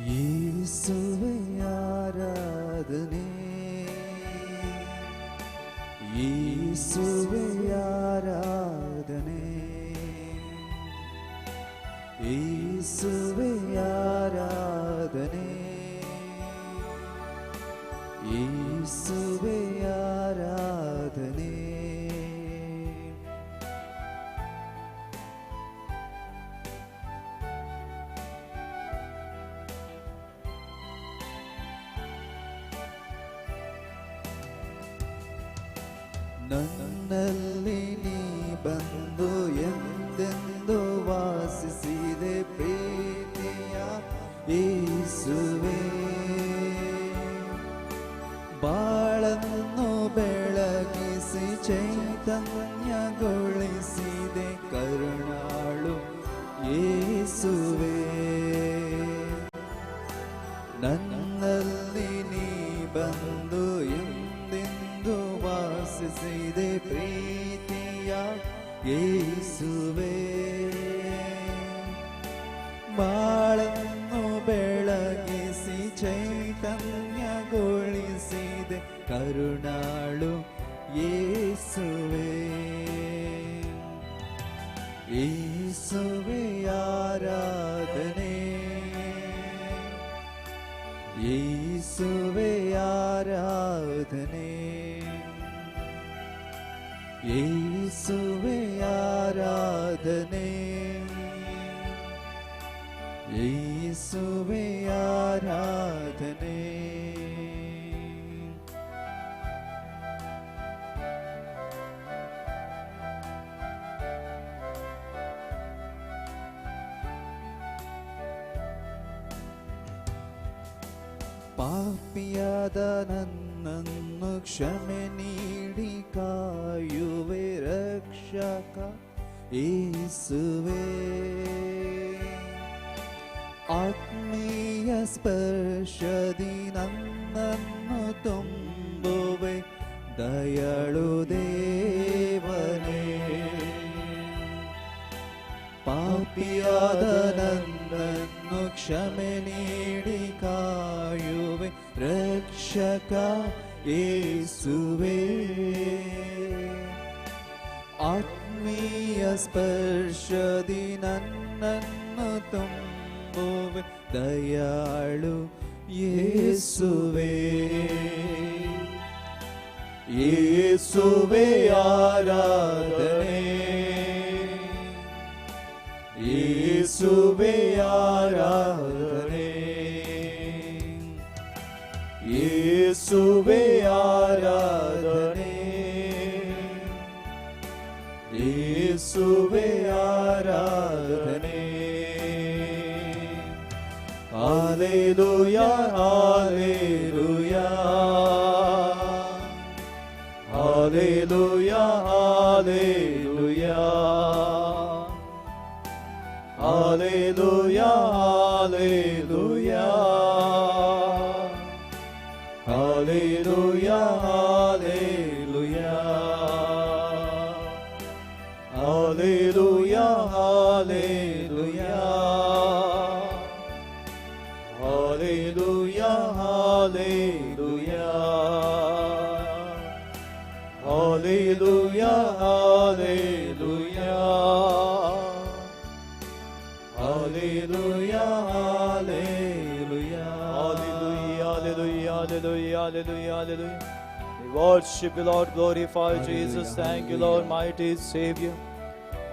ಯೇಸುವೆ ಆರಾಧನೆ ಯೇಸುವೆ ಆರಾಧನೆ ಯೇಸುವೆ ಆರಾಧನೆ ಯೇಸುವೆ ಆರಾಧನೆ ನನ್ನಲ್ಲಿ ನೀ ಬಂದು ಎಂದೆಂದು ವಾಸಿಸಿದೆ ಪ್ರೀತಿಯ ಯೇಸುವೆ ಬಾಳನ್ನು ಬೆಳಗಿಸಿ ಚೈತನ್ಯಗೊಳಿಸಿದೆ ಕರುಣಾಳು ಯೇಸುವೆ ನನ್ನಲ್ಲಿ ನೀ ಬಂದು ಎಂದೆಂದು ವಾಸಿಸಿದೆ ಪ್ರೀತಿಯ ಯೇಸುವೆ ಬಾಳನ್ನು ಬೆಳಗಿಸಿ ಚೈತನ್ಯಗೊಳಿಸಿದೆ ಕರುಣಾಳು ಯೇಸುವೆ ಯೇಸುವೆ ಆರಾಧನೆ ಯೇಸುವೆ ಆರಾಧನೆ ಯೇಸುವೆ ಆರಾಧನೆ ಯೇಸುವೆ ಆರಾಧನೆ ಪಾಪಿಯಾದ ನನ್ನನ್ನು ಕ್ಷಮೆ ನೀಡಿ ಕಾಯುವೆ ರಕ್ಷಕ ಯೇಸುವೆ ಆತ್ಮೀಯ ಸ್ಪರ್ಶದಿ ನನ್ನನ್ನು ತುಂಬುವೆ ದಯಾಳು ದೇವನೇ ಪಾಪಿಯಾದ ನನ್ನನ್ನು ಕ್ಷಮೆ ನೀಡಿ ಕಾಯುವೆ ರಕ್ಷಕ ಯೇಸುವೆ ಆತ್ಮೀಯ ಸ್ಪರ್ಶದಿ ನನ್ನನ್ನು ತುಂಬುವೆ ದಯಾಳು ಯೇಸುವೆ ಯೇಸುವೆ ಆರಾಧನೆ ಯೇಸುವೆ ಆರಾಧನೆ ಯೇಸುವೆ ಆರಾಧನೆ ಯೇಸುವೆ ಆರಾಧನೆ Hallelujah, hallelujah. Hallelujah, hallelujah. Hallelujah, hallelujah. Hallelujah, hallelujah. Hallelujah, hallelujah. Hallelujah, hallelujah. Hallelujah, hallelujah. Hallelujah, hallelujah. Hallelujah, hallelujah, hallelujah, hallelujah. We worship you, Lord, glorify Jesus. Thank you, Lord, mighty Savior.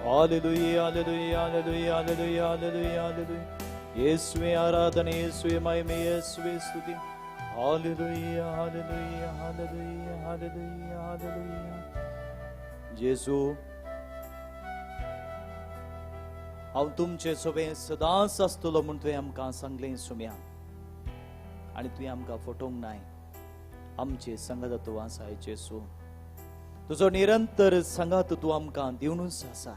Hallelujah, hallelujah, hallelujah, hallelujah, hallelujah, hallelujah. ಯೇಸುವೆ ಆರಾಧನೆ ಯೇಸುವೆ ಮಹಿಮೆ ಯೇಸುವೆ ಸ್ತುತಿ hallelujah hallelujah hallelujah hallelujah hallelujah Yesu हांव तुमचे सोबे सदांच आसतलो म्हूण तुवें आमकां सांगलें सुम्या आनी तुवें आमकां फटोवंक नाय आमचे संगत तूं आसाय येशू तुजो निरंतर संगत तूं आमकां दिवनूच आसा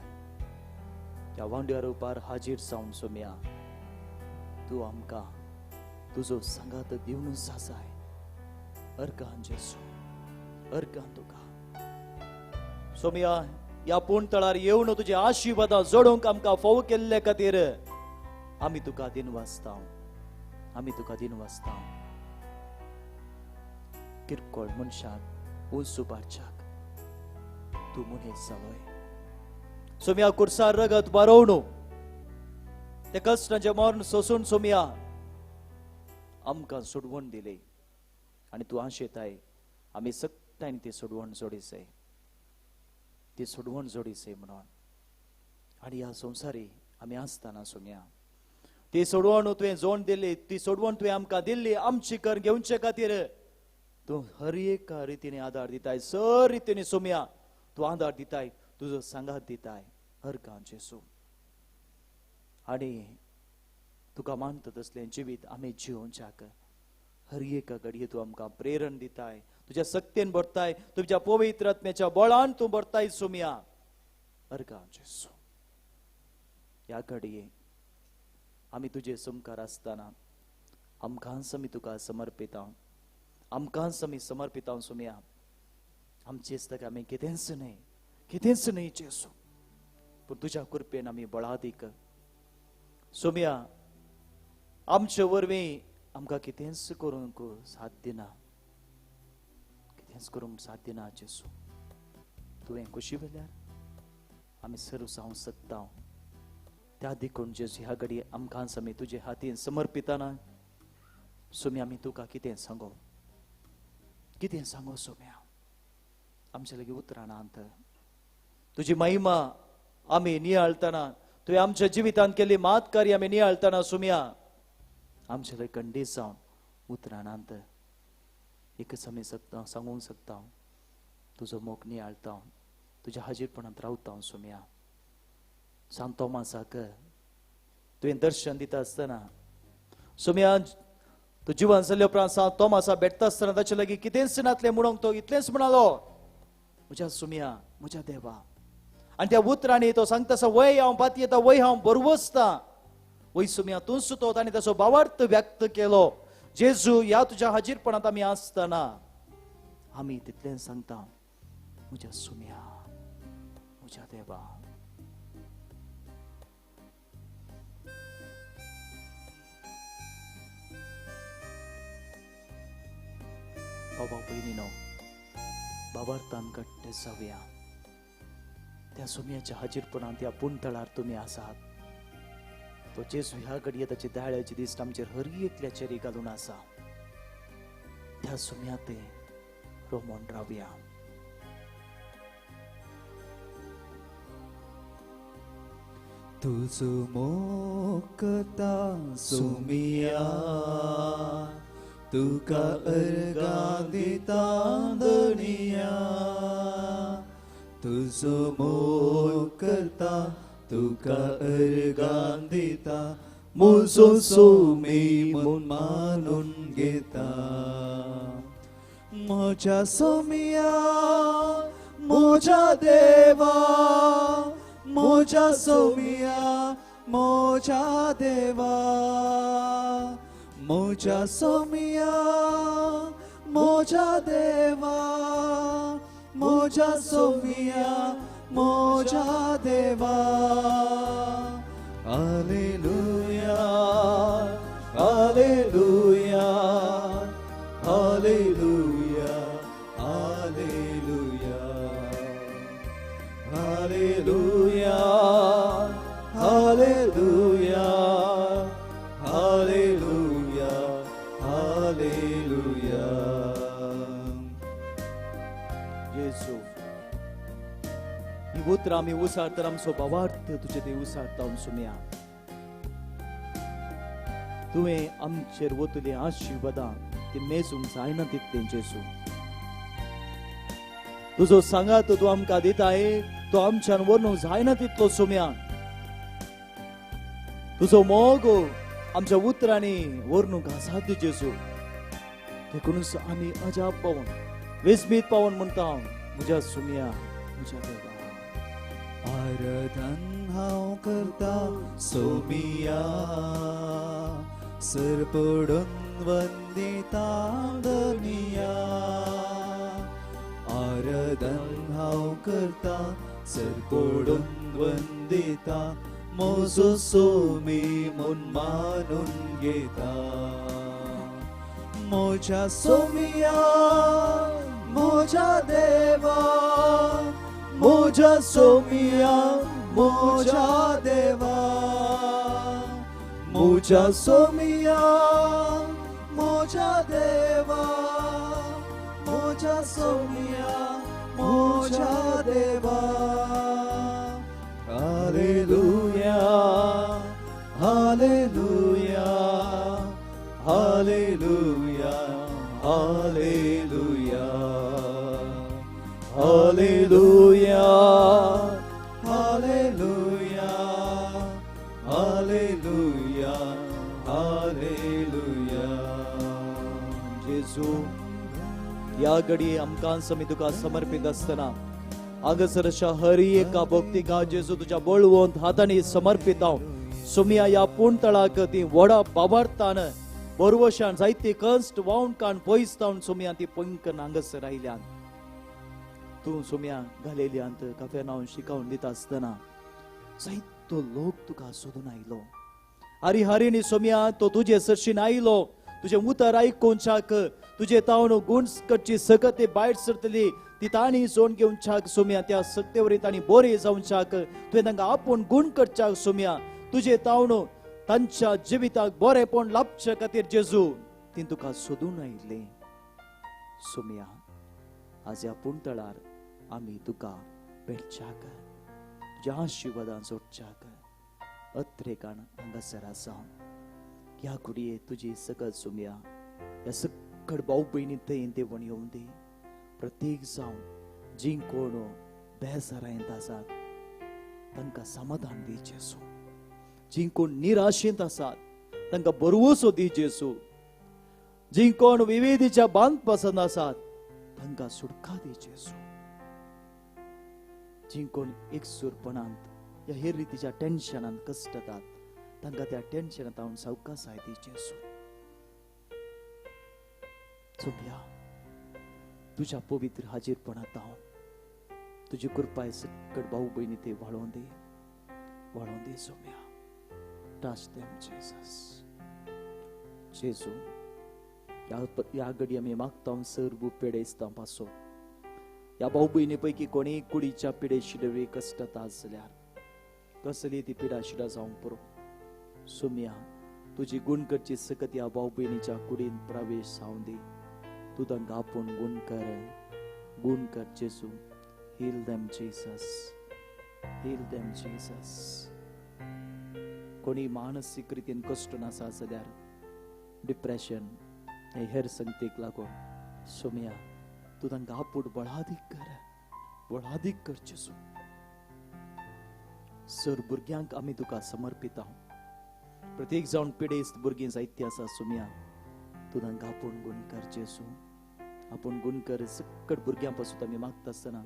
त्या वांड्या रुपार हाजीर जावन सुम्या तूं आमकां तुजो संगत दिवनूच आसाय अर्कान येशू अर्कान तुका सोम्या या पूर्ण तळार येवन तुझे आशीर्वाद जोडूंक आमकां फोव केल्ले खातीर आमी तुका दिनवासता आमी तुका दिनवासता किरकोळ मनशाक उंचुपारच्याक तूं मनीस जालोय सोम्या कुर्सार रगत बारोवन ते कश्टाचे मरण सोसून सोम्या आमकां सोडवण दिली आनी तूं आशेताय आमी सगळ्यांनी ती सोडवण जोडिसय ती सोडवण जोडिसय म्हणून आनी ह्या संवसारी आमी आसतना सोम्या ती सोडवण तुवें जोड दिली ती सोडवण तुवें आमकां दिल्ली आमची कर घेवचे खातीर तूं हर एका रितीने आदार दिताय सर रितीने सोम्या तूं आदार दिताय तुजो सांगात दिताय हर कांच येशू आनी तुका मानता तसलें जिवीत आमी जिवोवच्याक हर एका घडये तूं आमकां प्रेरण दिताय तुज्या सक्तीन भरताय तुज्या पवित्र आत्म्याच्या बळान तूं भरताय सोम्या हर कांच येशू ह्या घडये आमी तुजे समकार आसतना आमकांच आमी तुका समर्पिता आमकांच आमी समर्पिता सोम्या आमचे दिसता आमी कितेंच न्ही जेसू, पूण तुज्या कृपेन आमी बळादीक सोम्या आमचे वरवीं आमकां कितेंच करूंक साध्य ना, कितेंच करूंक साध्य ना जेसू. तुवें खुशी वेल्यार आमी सर्व जावंक शकता. त्या देखून जेसू ह्या घडये आमकां आमी तुजे हातीन समर्पिताना सोम्या आमी तुका कितें सांगो सोम्या. आमचे लागीं उतरां नात. तुजी महिमा आमी नियाळतना, तुवें आमच्या जिवितांत केल्ली मात कार्य आमी नियाळतना सोम्या आमचे लागीं खंडीत जावन उतरां नात. एकच आमी सांगूंक शकता, तुजो मोग नियाळता, तुज्या हाजीरपणांत रावता सोम्या. सांत तोमासाक तुवें दर्शन दिता आसतना सोम्या तूं जिवन जाल्ल्या उपरांत सांत तोमासा भेटता आसतना ताचे लागीं कितेंच नातलें म्हणून तो इतलेंच म्हणालो, म्हज्या सोम्या, म्हज्या देवा. आनी त्या उतरांनी तो सांगता आसा, वय हांव पाती येता, वय हांव बरोवस्ता, वय सोम्या तूं सुतो. ताणें ताचो भावार्थ व्यक्त केलो. जेजू ह्या तुज्या हाजीरपणांत आमी आसतना आमी तितलें सांगता, म्हज्या सोम्या, म्हज्या देवा. भावा भयणीनो, भावार्थान घट्ट जावया. त्या सोम्याच्या हाजीरपणांत त्या पुंतळार तुमी आसात. तो जेजू ह्या घडये ताची दाळ्याची दिश्ट आमचेर हर एकल्याचेर घालून आसा. त्या सोम्या ते रोमोन रावया. तुजो मोकता सोमिया, तुका अर्गां दिता दुनिया. तुजो मोग करता, तुका अर्गां दिता, म्हजो सोमी म्हूण मानून घेता. म्हज्या सोमिया, म्हज्या देवा, म्हज्या सोमिया, म्हज्या देवा. म्हज्या सोमिया, म्हज्या देवा, म्हज्या सोमिया, म्हज्या देवा. Hallelujah, hallelujah, hallelujah, hallelujah, hallelujah, hallelujah, hallelujah, hallelujah. Yesu ही उतरां आमी उसारतना आमचो भावार्थ तुजे देव उसारता सोम्या. तुवें आमचेर वतली आशिर्वादां ती मेजूंक जायना तितलें जेजू. तुजो सांगात तूं आमकां दिताय तो आमच्यान वर्णूंक जायना तितलो सोम्या. तुजो मोग आमच्या उतरांनी वर्णूंक असाध्य जेजू. देखूनच आमी अजाप पावून विस्मीत पावून म्हणटा, म्हज्या सोम्या, म्हज्या देवा. आराधन हांव करता सोमिया, सर पडून वंदिता दुनिया. आराधन हांव करता, सर पडून वंदिता, म्हजो सोमी म्हूण मानून घेता. म्हज्या सोमिया, म्हज्या देवा, म्हज्या सोमिया, म्हज्या देवा. म्हज्या सोमिया, म्हज्या देवा, म्हज्या सोमिया, म्हज्या देवा. Hallelujah, hallelujah, hallelujah, hallelujah, hallelujah, hallelujah, hallelujah, hallelujah. जेजू या घडये आमकां आमी तुका समर्पित आसतना हांगासरच्या हर एका भक्तीका जेजू तुज्या बळवंत हातांनी समर्पित हांव सोम्या ह्या पुंतळाक ती व्हडा भावार्थान बरोवशान जायते कश्ट वावून काण पयस जावन सोम्या ती पंकन हांगासर आयल्यान तू सोम्या घालेल्यांत कफेनावन शिकावन दिता आसतना जायतो लोक तुका सोदून आयलो. हरी सोम्या तो तुजे सरशीन आयलो, तुझे उतर आयकोनशाक तुझे तावन गुण करची सकत ते भायर सरतली ती ताणी सोन घेवन शाक सोम्या. त्या सक्तेवरी ताणी बोरे जावन शाक तुवें तांकां आपूण गुण करच्याक सोम्या. तुझे तावन तांच्या जिविताक बरेपण लाभचे खातीर जेजू ती तुका सोदून आयिल्ले. सोम्या आज ह्या पुंतळार आमी तुका भेटच्याक तुज्या आशिर्वादान जोडच्याक अत्रेकान हांगासर आसा. ह्या कुडये तुजी सकत सोम्या ह्या सकट भाऊ भयणी थंय देवण येवं दी. प्रत्येक जावन जी कोण बेजारायेंत आसात तांकां समाधान दी जेजू. जी कोण निराशेंत आसात तांकां बरवसो दी जेजू. जी कोण विविधीच्या बांद पसंत आसात तांकां सुटका दी जेजू. जी कोण एकसूरपणांत या हेर रितीच्या टेन्शनान कश्टातात तांकां त्या टेन्शनांत हांव सावकासाय दी जेजू. सोम्या तुझ्या पवित्र हाजीरपणांत हांव तुजी कृपाय सकट भाऊ भयणी ते वाळोवन दे सोम्या. Touch them Jesus. जेजू या घडी आमी मागता सर्व पिडेस्तां पासून या भाऊ भयणी पैकी कोणी कुडीच्या पिडे शिडवे कश्टात आसल्यार कसली ती पिडा शिडा जावंक पुरो. सोम्या तुजी गुण करची सकत या भाऊ भयणीच्या कुडीन प्रवेश जावं दी. तू तांकां आपूण गुण कर जेजू. Heal them Jesus. Heal them Jesus. कोणी मानसीक रितीन कश्ट नासा जाल्यार डिप्रेशन हे हेर संगतीक लागून सोम्या तू तांकां आपूण बळादीक कर जेजू. सर भुरग्यांक आमी तुका समर्पित आहोत. प्रत्येक जावन पिडेस्त भुरगीं जायतीं आसा सोम्या तू तांकां आपूण गुण कर जेजू. आपूण गुण कर सकट भुरग्यां पासून आमी मागता आसतना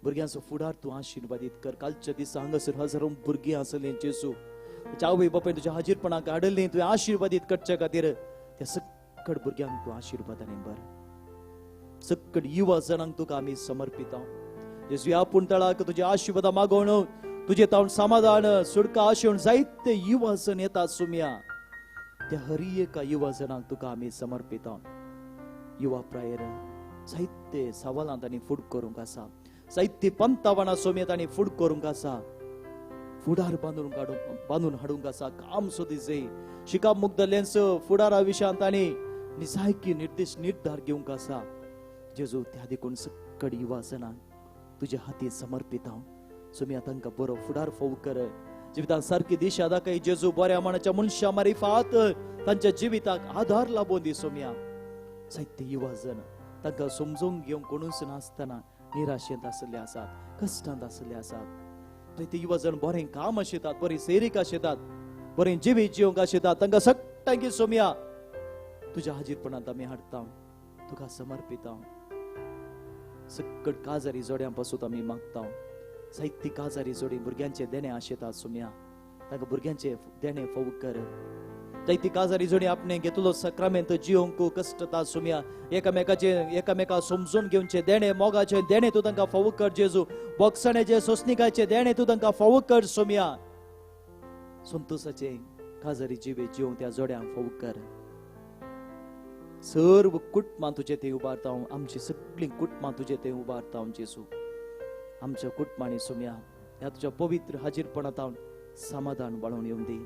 भुरग्यांचो फुडार तूं आशिर्वादीत कर. कालच्या दिसा हांगासर हजारो भुरगीं आसलीं जेजू. आवय बापाय तुज्या हाजीरपणाक हाडलीं तुवें आशिर्वादीत करचे खातीर त्या सकट भुरग्यांक तूं आशिर्वादांनी भर. सकट युवा जनांक तुका आमी समर्पित आहोत. जेजू ह्या पुंतळाक तुजे आशिर्वाद मागोवन तुजे तावन समाधान सुटका आशेवन जायते युवा जन येतात सोम्या. त्या हर एका युवा जनांक तुका आमी समर्पित आहोत. युवा प्रायर जायते सवालां तांणी फुड करूंक आसा. जायती पंतावणां सोम्या तांणी फुड करूंक आसा. फुडार बांदून हाडूंक आसा. काम सोदी जे शिकाप मुग्धल्यांच फुडारा विशयान तांणी निसायकी निर्धार घेवंक आसा. जेजू त्या देखून सकट युवा जनांक तुज्या हाती समर्पित हांव. सोम्या तांकां बरो फुडार फोव कर. जिवितांत सारकी दिशा दाखय जेजू. बऱ्या मनाच्या मनशा मारिफात तांच्या जिविताक आधार लाभोवन दी सोम्या. जायते युवा जन तांकां समजूंक घेवंक कोणूच नासतना निराशेंत आसले आसात, कश्टांत आसले आसात. ते युवा जन बरें काम आशितात, बरी सैरीक आशितात, बरें जिवीत जिवंक आशितात. तांकां सगळ्यांक सोम्या तुज्या हाजीरपणांत आमी हाडटा. तुका समर्पित हांव. सकट काजारी जोड्यां पासून आमी मागता. जायती काजारी जोडी भुरग्यांचे देणे आशितात सोम्या. तांकां भुरग्यांचे देणे फोव कर. जायती काजारी जोडी आपणे घेतलो सक्रामेंत जिवंक कश्टता सोम्या. एकामेका समजून घेवचे देणे, मोगाचे देणे तूं तांकां फोव कर जेजू. बोगसण्याचे सोसनिकाचे देणे तूं तांकां फोव कर सोम्या. संतोषाचे काजारी जिवे जिवंक त्या जोड्यांक फोव कर. सर्व कुटुंबां तुजे ते उबारता. आमची सगळीं कुटुंबां तुजे ते उबारता जेजू. आमच्या कुटुंबांनी सोम्या ह्या तुज्या पवित्र हाजीरपणांत समाधान वाडोवन येवं दी.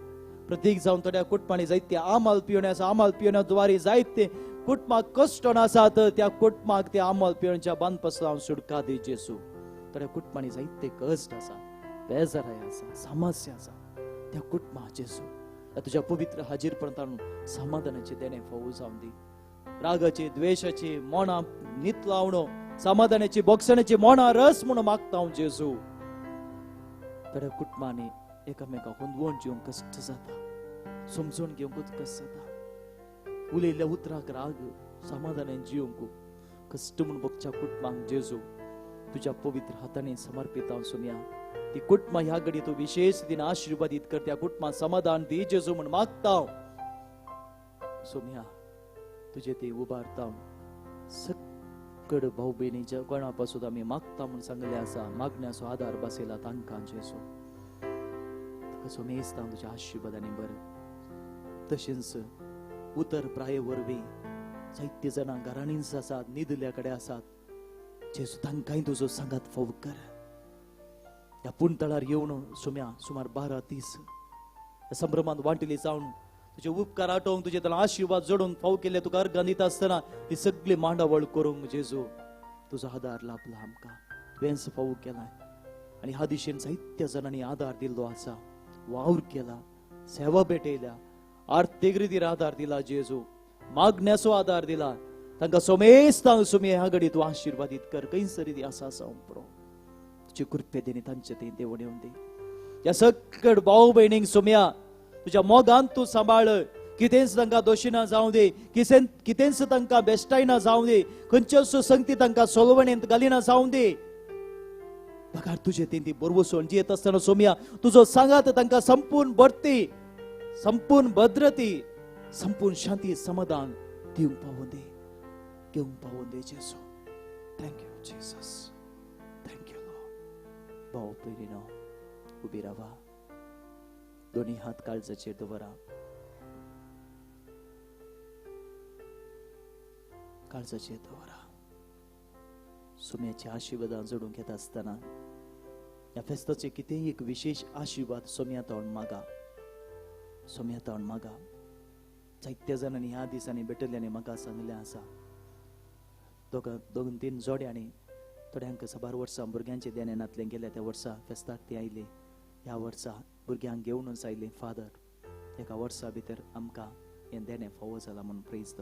प्रत्येक जावन थोड्या कुटुंबांनी जायते आमाल पियोण्यास आमाल पियोण्या द्वारे जायते कुटुंबाक कश्ट आसात. त्या कुटुंबाक त्या आमाल पियोण्याच्या बांद पासून सुटका दी जेजू. थोड्या कुटुंबांनी जायते कश्ट आसा, बेजाराय आसा, समस्या आसा. त्या कुटुंबाक जेजू तुज्या पवित्र हाजीरपणांत समाधानाचे देणे फोव जावं दी. रागाची, द्वेषाची मोना नीत लावणो, समाधानाची, बोगसण्याची मोना रस म्हणून मागता जेजू. थोड्या कुटुंबांनी एकामेकाक हुंदवून जिवंक कश्ट जाता, समजून घेवंक कश्ट जाता. उलयल्ल्या उतराक राग, समाधानान जिवंक कश्ट म्हूण बगच्या कुटुंबांक जेजू तुज्या पवित्र हातांनी समर्पित हांव सोम्या. ती कुटुंबां ह्या घडी तूं विशेष दिन आशिर्वादीत कर. त्या कुटुंबांक समाधान दी जेजू म्हूण मागता सोम्या. तुजे ते उबारता. सकड भाऊ बहिणीच्या कोणापासून आम्ही मागता म्हणून सांगले असा मागण्याचो आधार बसेला तांकां जेजू कसो मेस्तां तुझ्या आशिर्वादाने बरं तशेंच उतर प्राय वरवी जायते जाणां घराणींच आसात न्हिदल्या कडेन आसात जेजू तांकांय तुजो सांगात फावो कर ह्या पुणतळार येवन सुमार 12-30 संभ्रमांत वांटिली जावन तुझे उपकार आठोवंक तुझे त्याला आशीर्वाद जोडून फाव केले तुका अर्घां दिता आसतना ही सगळी मांडावळ करूंक जेजू तुजो आधार लाभला आमकां तुवेंच फावो केलाय आनी ह्या दिशेन जायत्या जाणांनी आधार दिल्लो आसा वावर केला सेवा भेटयल्या आर्थीक रितीर आधार दिला जेजू मागण्याचो आधार दिला तांकां सोमेस्तां सुमे ह्या घडी तूं आशिर्वादीत कर खंयसरी ती आसा पुरो तुजे कृपेदेनी तांचे ते देवण येवन दी या सकड भाऊ बहिणींक सुम्या तुझ्या मोगान तू सांभाळ कितेंच तांकां दोशीना जावं दे कितेंच तांकां बेश्टायना जावं दे खंयच्योच संगती तांकां सोलवणेंत घालिना जावं दे पगार तुजे ती बरवसून जियेत आसतना सोम्या तुजो सांगात तांकां संपूर्ण बढती संपूर्ण भद्रती संपूर्ण शांती समाधान दिवंक पावोवन दे घेवंक पावोवन दे जेजू थँक्यू जीसस थँक्यू लॉर्ड भाऊ भयणीनो उबी रावा दोन्ही हात काळजाचेर दवरा काळजाचेर दवरा सुम्याचे आशिर्वाद जोडून घेता आसतना या फेस्ताचे कितेंय एक विशेष आशिर्वाद सोम्यातावन मागा जायत्या जाणांनी ह्या दिसांनी भेटल्यांनी म्हाका सांगलें आसा दोन तीन जोड्यांनी थोड्यांक 12 वर्सां भुरग्यांचे देण्यानांतले गेल्या त्या वर्सा फेस्ताक ते आयले ह्या वर्सा भुरग्यांक घेवनूच आयले फादर एका वर्सा भितर आमकां हें देणें फावो जाला म्हणून प्रेज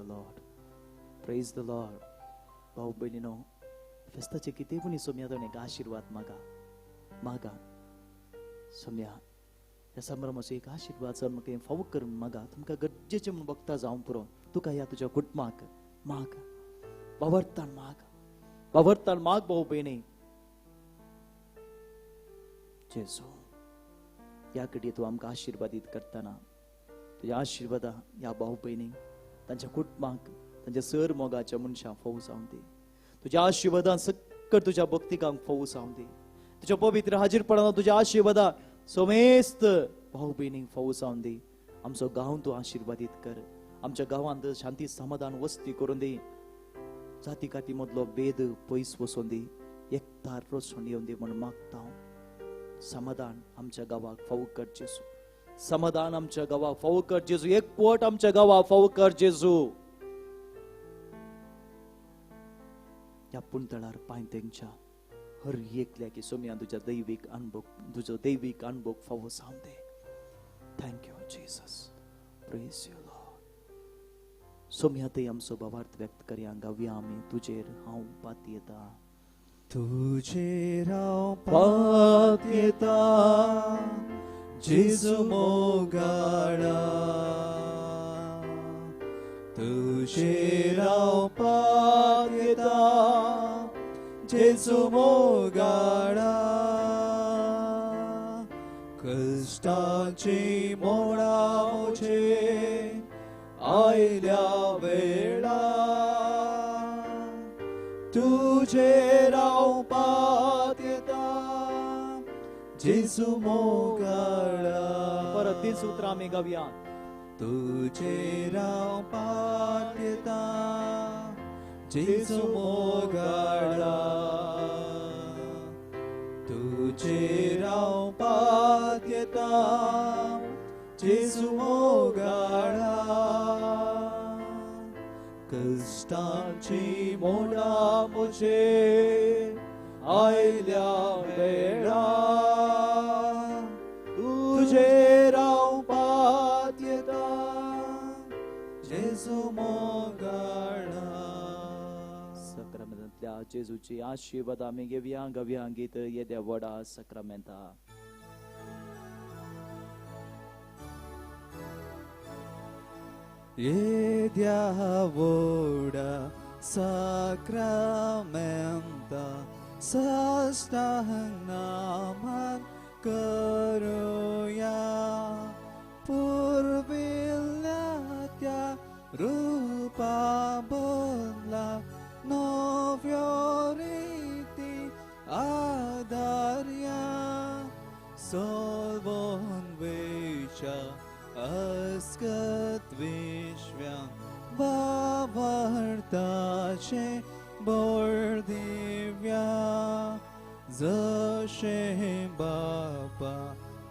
द लॉर्ड भाऊ भयणीनो फेस्ताचे कितें पूण सोम्यातून एक आशिर्वाद मागा सोम्या ह्या संभ्रमाचो एक आशिर्वाद जर म्हाका फावो करून मागा तुमकां गरजेचें म्हणून वखदां जावं पुरो तुका ह्या तुज्या कुटुंबाक माग वावरतान माग भाऊ भयणी जेजू या कडी तू आमकां आशिर्वादीत करतना तुझ्या आशिर्वादा ह्या भाऊ भयणीक तांच्या कुटुंबाक तांच्या सर मोगाच्या मनशांक फावो जावं दी तुझ्या आशिर्वादान सकट तुझ्या भक्तिकांक फावो जावं दी तुझ्या पवित्र हाजीरपणान तुझ्या आशिर्वादा सोमेस्त भाऊ भयणीक फावो जावं दी आमचो गांव तूं आशिर्वादीत कर आमच्या गांवांत शांती समाधान वस्ती करून दी जाती काती मदलो भेद पयस वचोन दी एकतार रोसोन येवन दी म्हण मागता हांव समाधान आमच्या गांवाक फावो कर जेजू समाधान आमच्या गांवाक फावो कर जेजू एकवट आमच्या गांवाक फावो कर जेजू ह्या पुणतळार पांयतेंच्या हर एकल्या की सोम्या तुझ्या तुजो दैवीक अनुभव फावो जावं दे thank you Jesus praise you Lord सोम्या ते आमचो भावार्थ व्यक्त करया गावया आमी तुजेर हांव पात येता तुजेर हांव पात येता जेजू मोगाडा तुजेर हांव पात येता जेजू मोगाडा कष्टाची मोडा मुझे आयल्या वेळा तुजेर हांव पात येता जेजू मोगाडा परत तीन सुत्रां आमी गावया तुजेर हांव पात येता जेजू मोगाडा तुजेर हांव पात येता जेजू मोगाडा कष्टाची मोडा मुझे आयल्या वेळा तुजेर हांव पात येता जेजू मोगाडा सक्रमेंतांतल्या जेजूची आशिर्वाद आमी घेवया गावया गीत येद्या व्हडा सक्रमेंता येद्या व्हडा सक्रमेंता साश्टांगामान करूया पुर्विल्ल्या त्या रूपा बदला नव्यो solvon vecha askat vishvya vavartache bordivya zashe bapa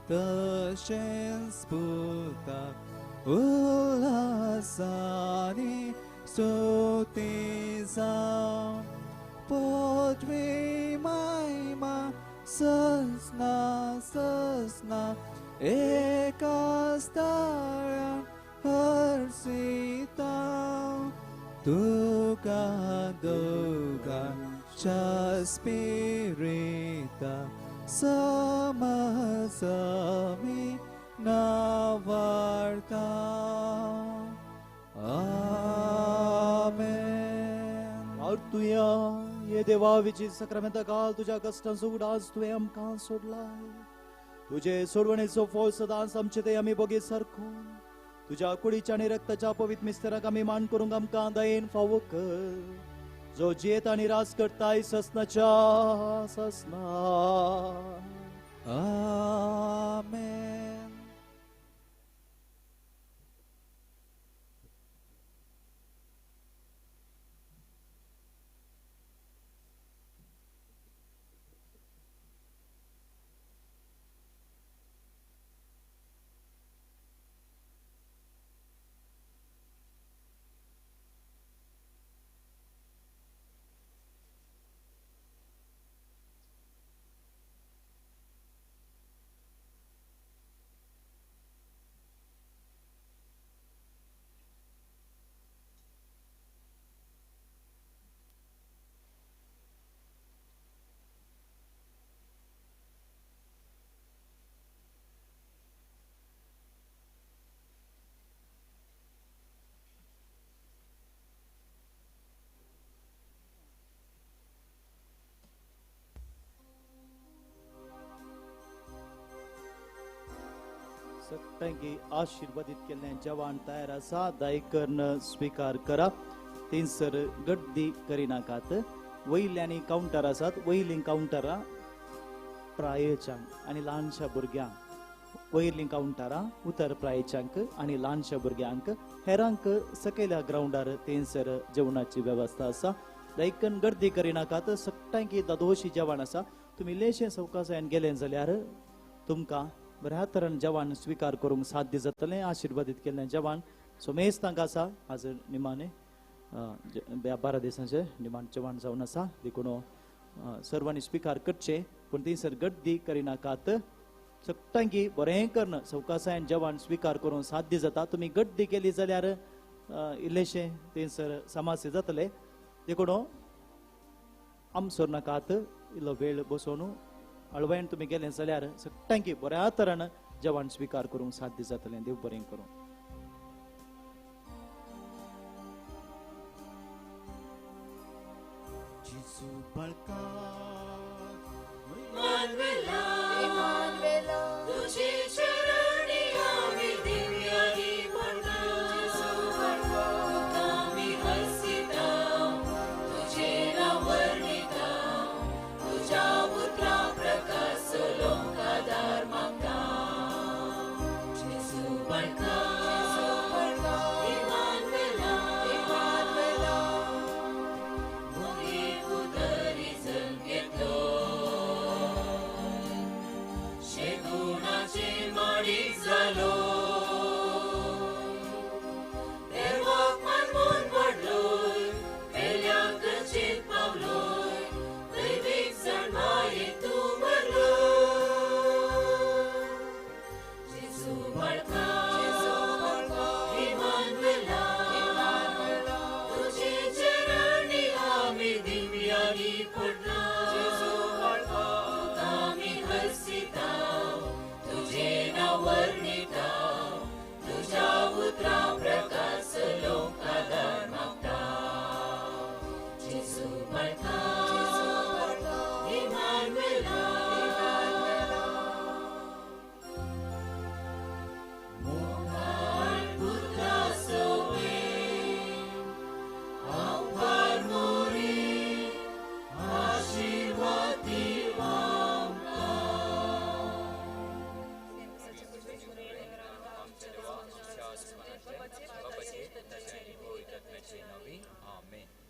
tashen sputa ulasani sotisa potvi maima sasna sasna ekastara harsita tuka duka chaspirita samasami navarta. Amen. तुया ये देवाविची सक्रामेंता काल तुझ्या कष्टांचो उडास तुवें आमकां सोडलाय. तुझे सोडवणेचो फळ सदांच आमचे ते आमी बोगी सारको. तुझ्या कुडीच्या आणि रक्ताच्या पवित्र मिस्तेराक आमी मान करूंक आमकां दयेन फावो कर. जो जियेत आनी रास करताय ससनाच्या ससना. Amen. सगळ्यांकी आशीर्वादित केल्ले जवान तयार आसा दायकन स्वीकार करा. थंयसर गर्दी करिनाकात. वयल्यानी काउंटर आसात. वयली काउंटरां प्रायेच्यांक आनी ल्हानशा भुरग्यांक. वयली काउंटरां उतर प्रायेच्यांक आनी ल्हानशा भुरग्यांक. हेरांक सकयल्या ग्राउंडार थंयसर जेवणाची वेवस्था आसा. दायकन गर्दी करिनाकात. सगळ्यांकी दादोशी जेवण आसा. तुमी इल्लेशें सवकासायन गेले जाल्यार तुमकां बऱ्या तरेन जेवण स्वीकार करूंक साध्य जातलें. आशीर्वादीत केल्लें जेवण सोमेज तांकां आसा. आज निमाणे 12 दिसांचे निमाण जेवण जावन आसा. देखून सर्वांनी स्वीकार करचें. पूण थंयसर गर्दी करिनाकात. सगळ्यांकी बरें करून सवकासायन जेवण स्वीकार करूंक साध्य जाता. तुमी गर्दी केली जाल्यार इल्लेशें थंयसर समस्या जातले. देखून आमसोर नाकात. इल्लो वेळ बसोवन अळवायन तुमी गेले जाल्यार सगळ्यांकी बऱ्या तरेन जेवण स्वीकार करूंक साध्य जातलें. देव बरें करूं. तुझे चरणी आम्ही दिव्यानी आम्ही हसिता तुझे नाव वर्णिता तुझ्या पुत्रा प्रकाश लोकादार मागता. जेसू बाळका इमानुएला मुगे उदरी जण घेतलो शेगुणाचे माळीक जालो. देवाक मानून पडलोय पेल्याक चित पावलोय दैवीक जण मायेक तूं भरलोय. जेसू बाळका इमानुएला तुझे चरणी आमी दिव्यानी पडला. आमी हसिता तुझे नाव वर्णिता तुझ्या पुत्रा प्रकाश लोकादार मागता. जेसू बाळका इमानुएला मोगाळ पुत्रा सोवे आमकां मोरी आशीर्वाद दिव आमकां. बापाचे, पुताचे, पवित्र आत्म्याचे नावे. आमेन.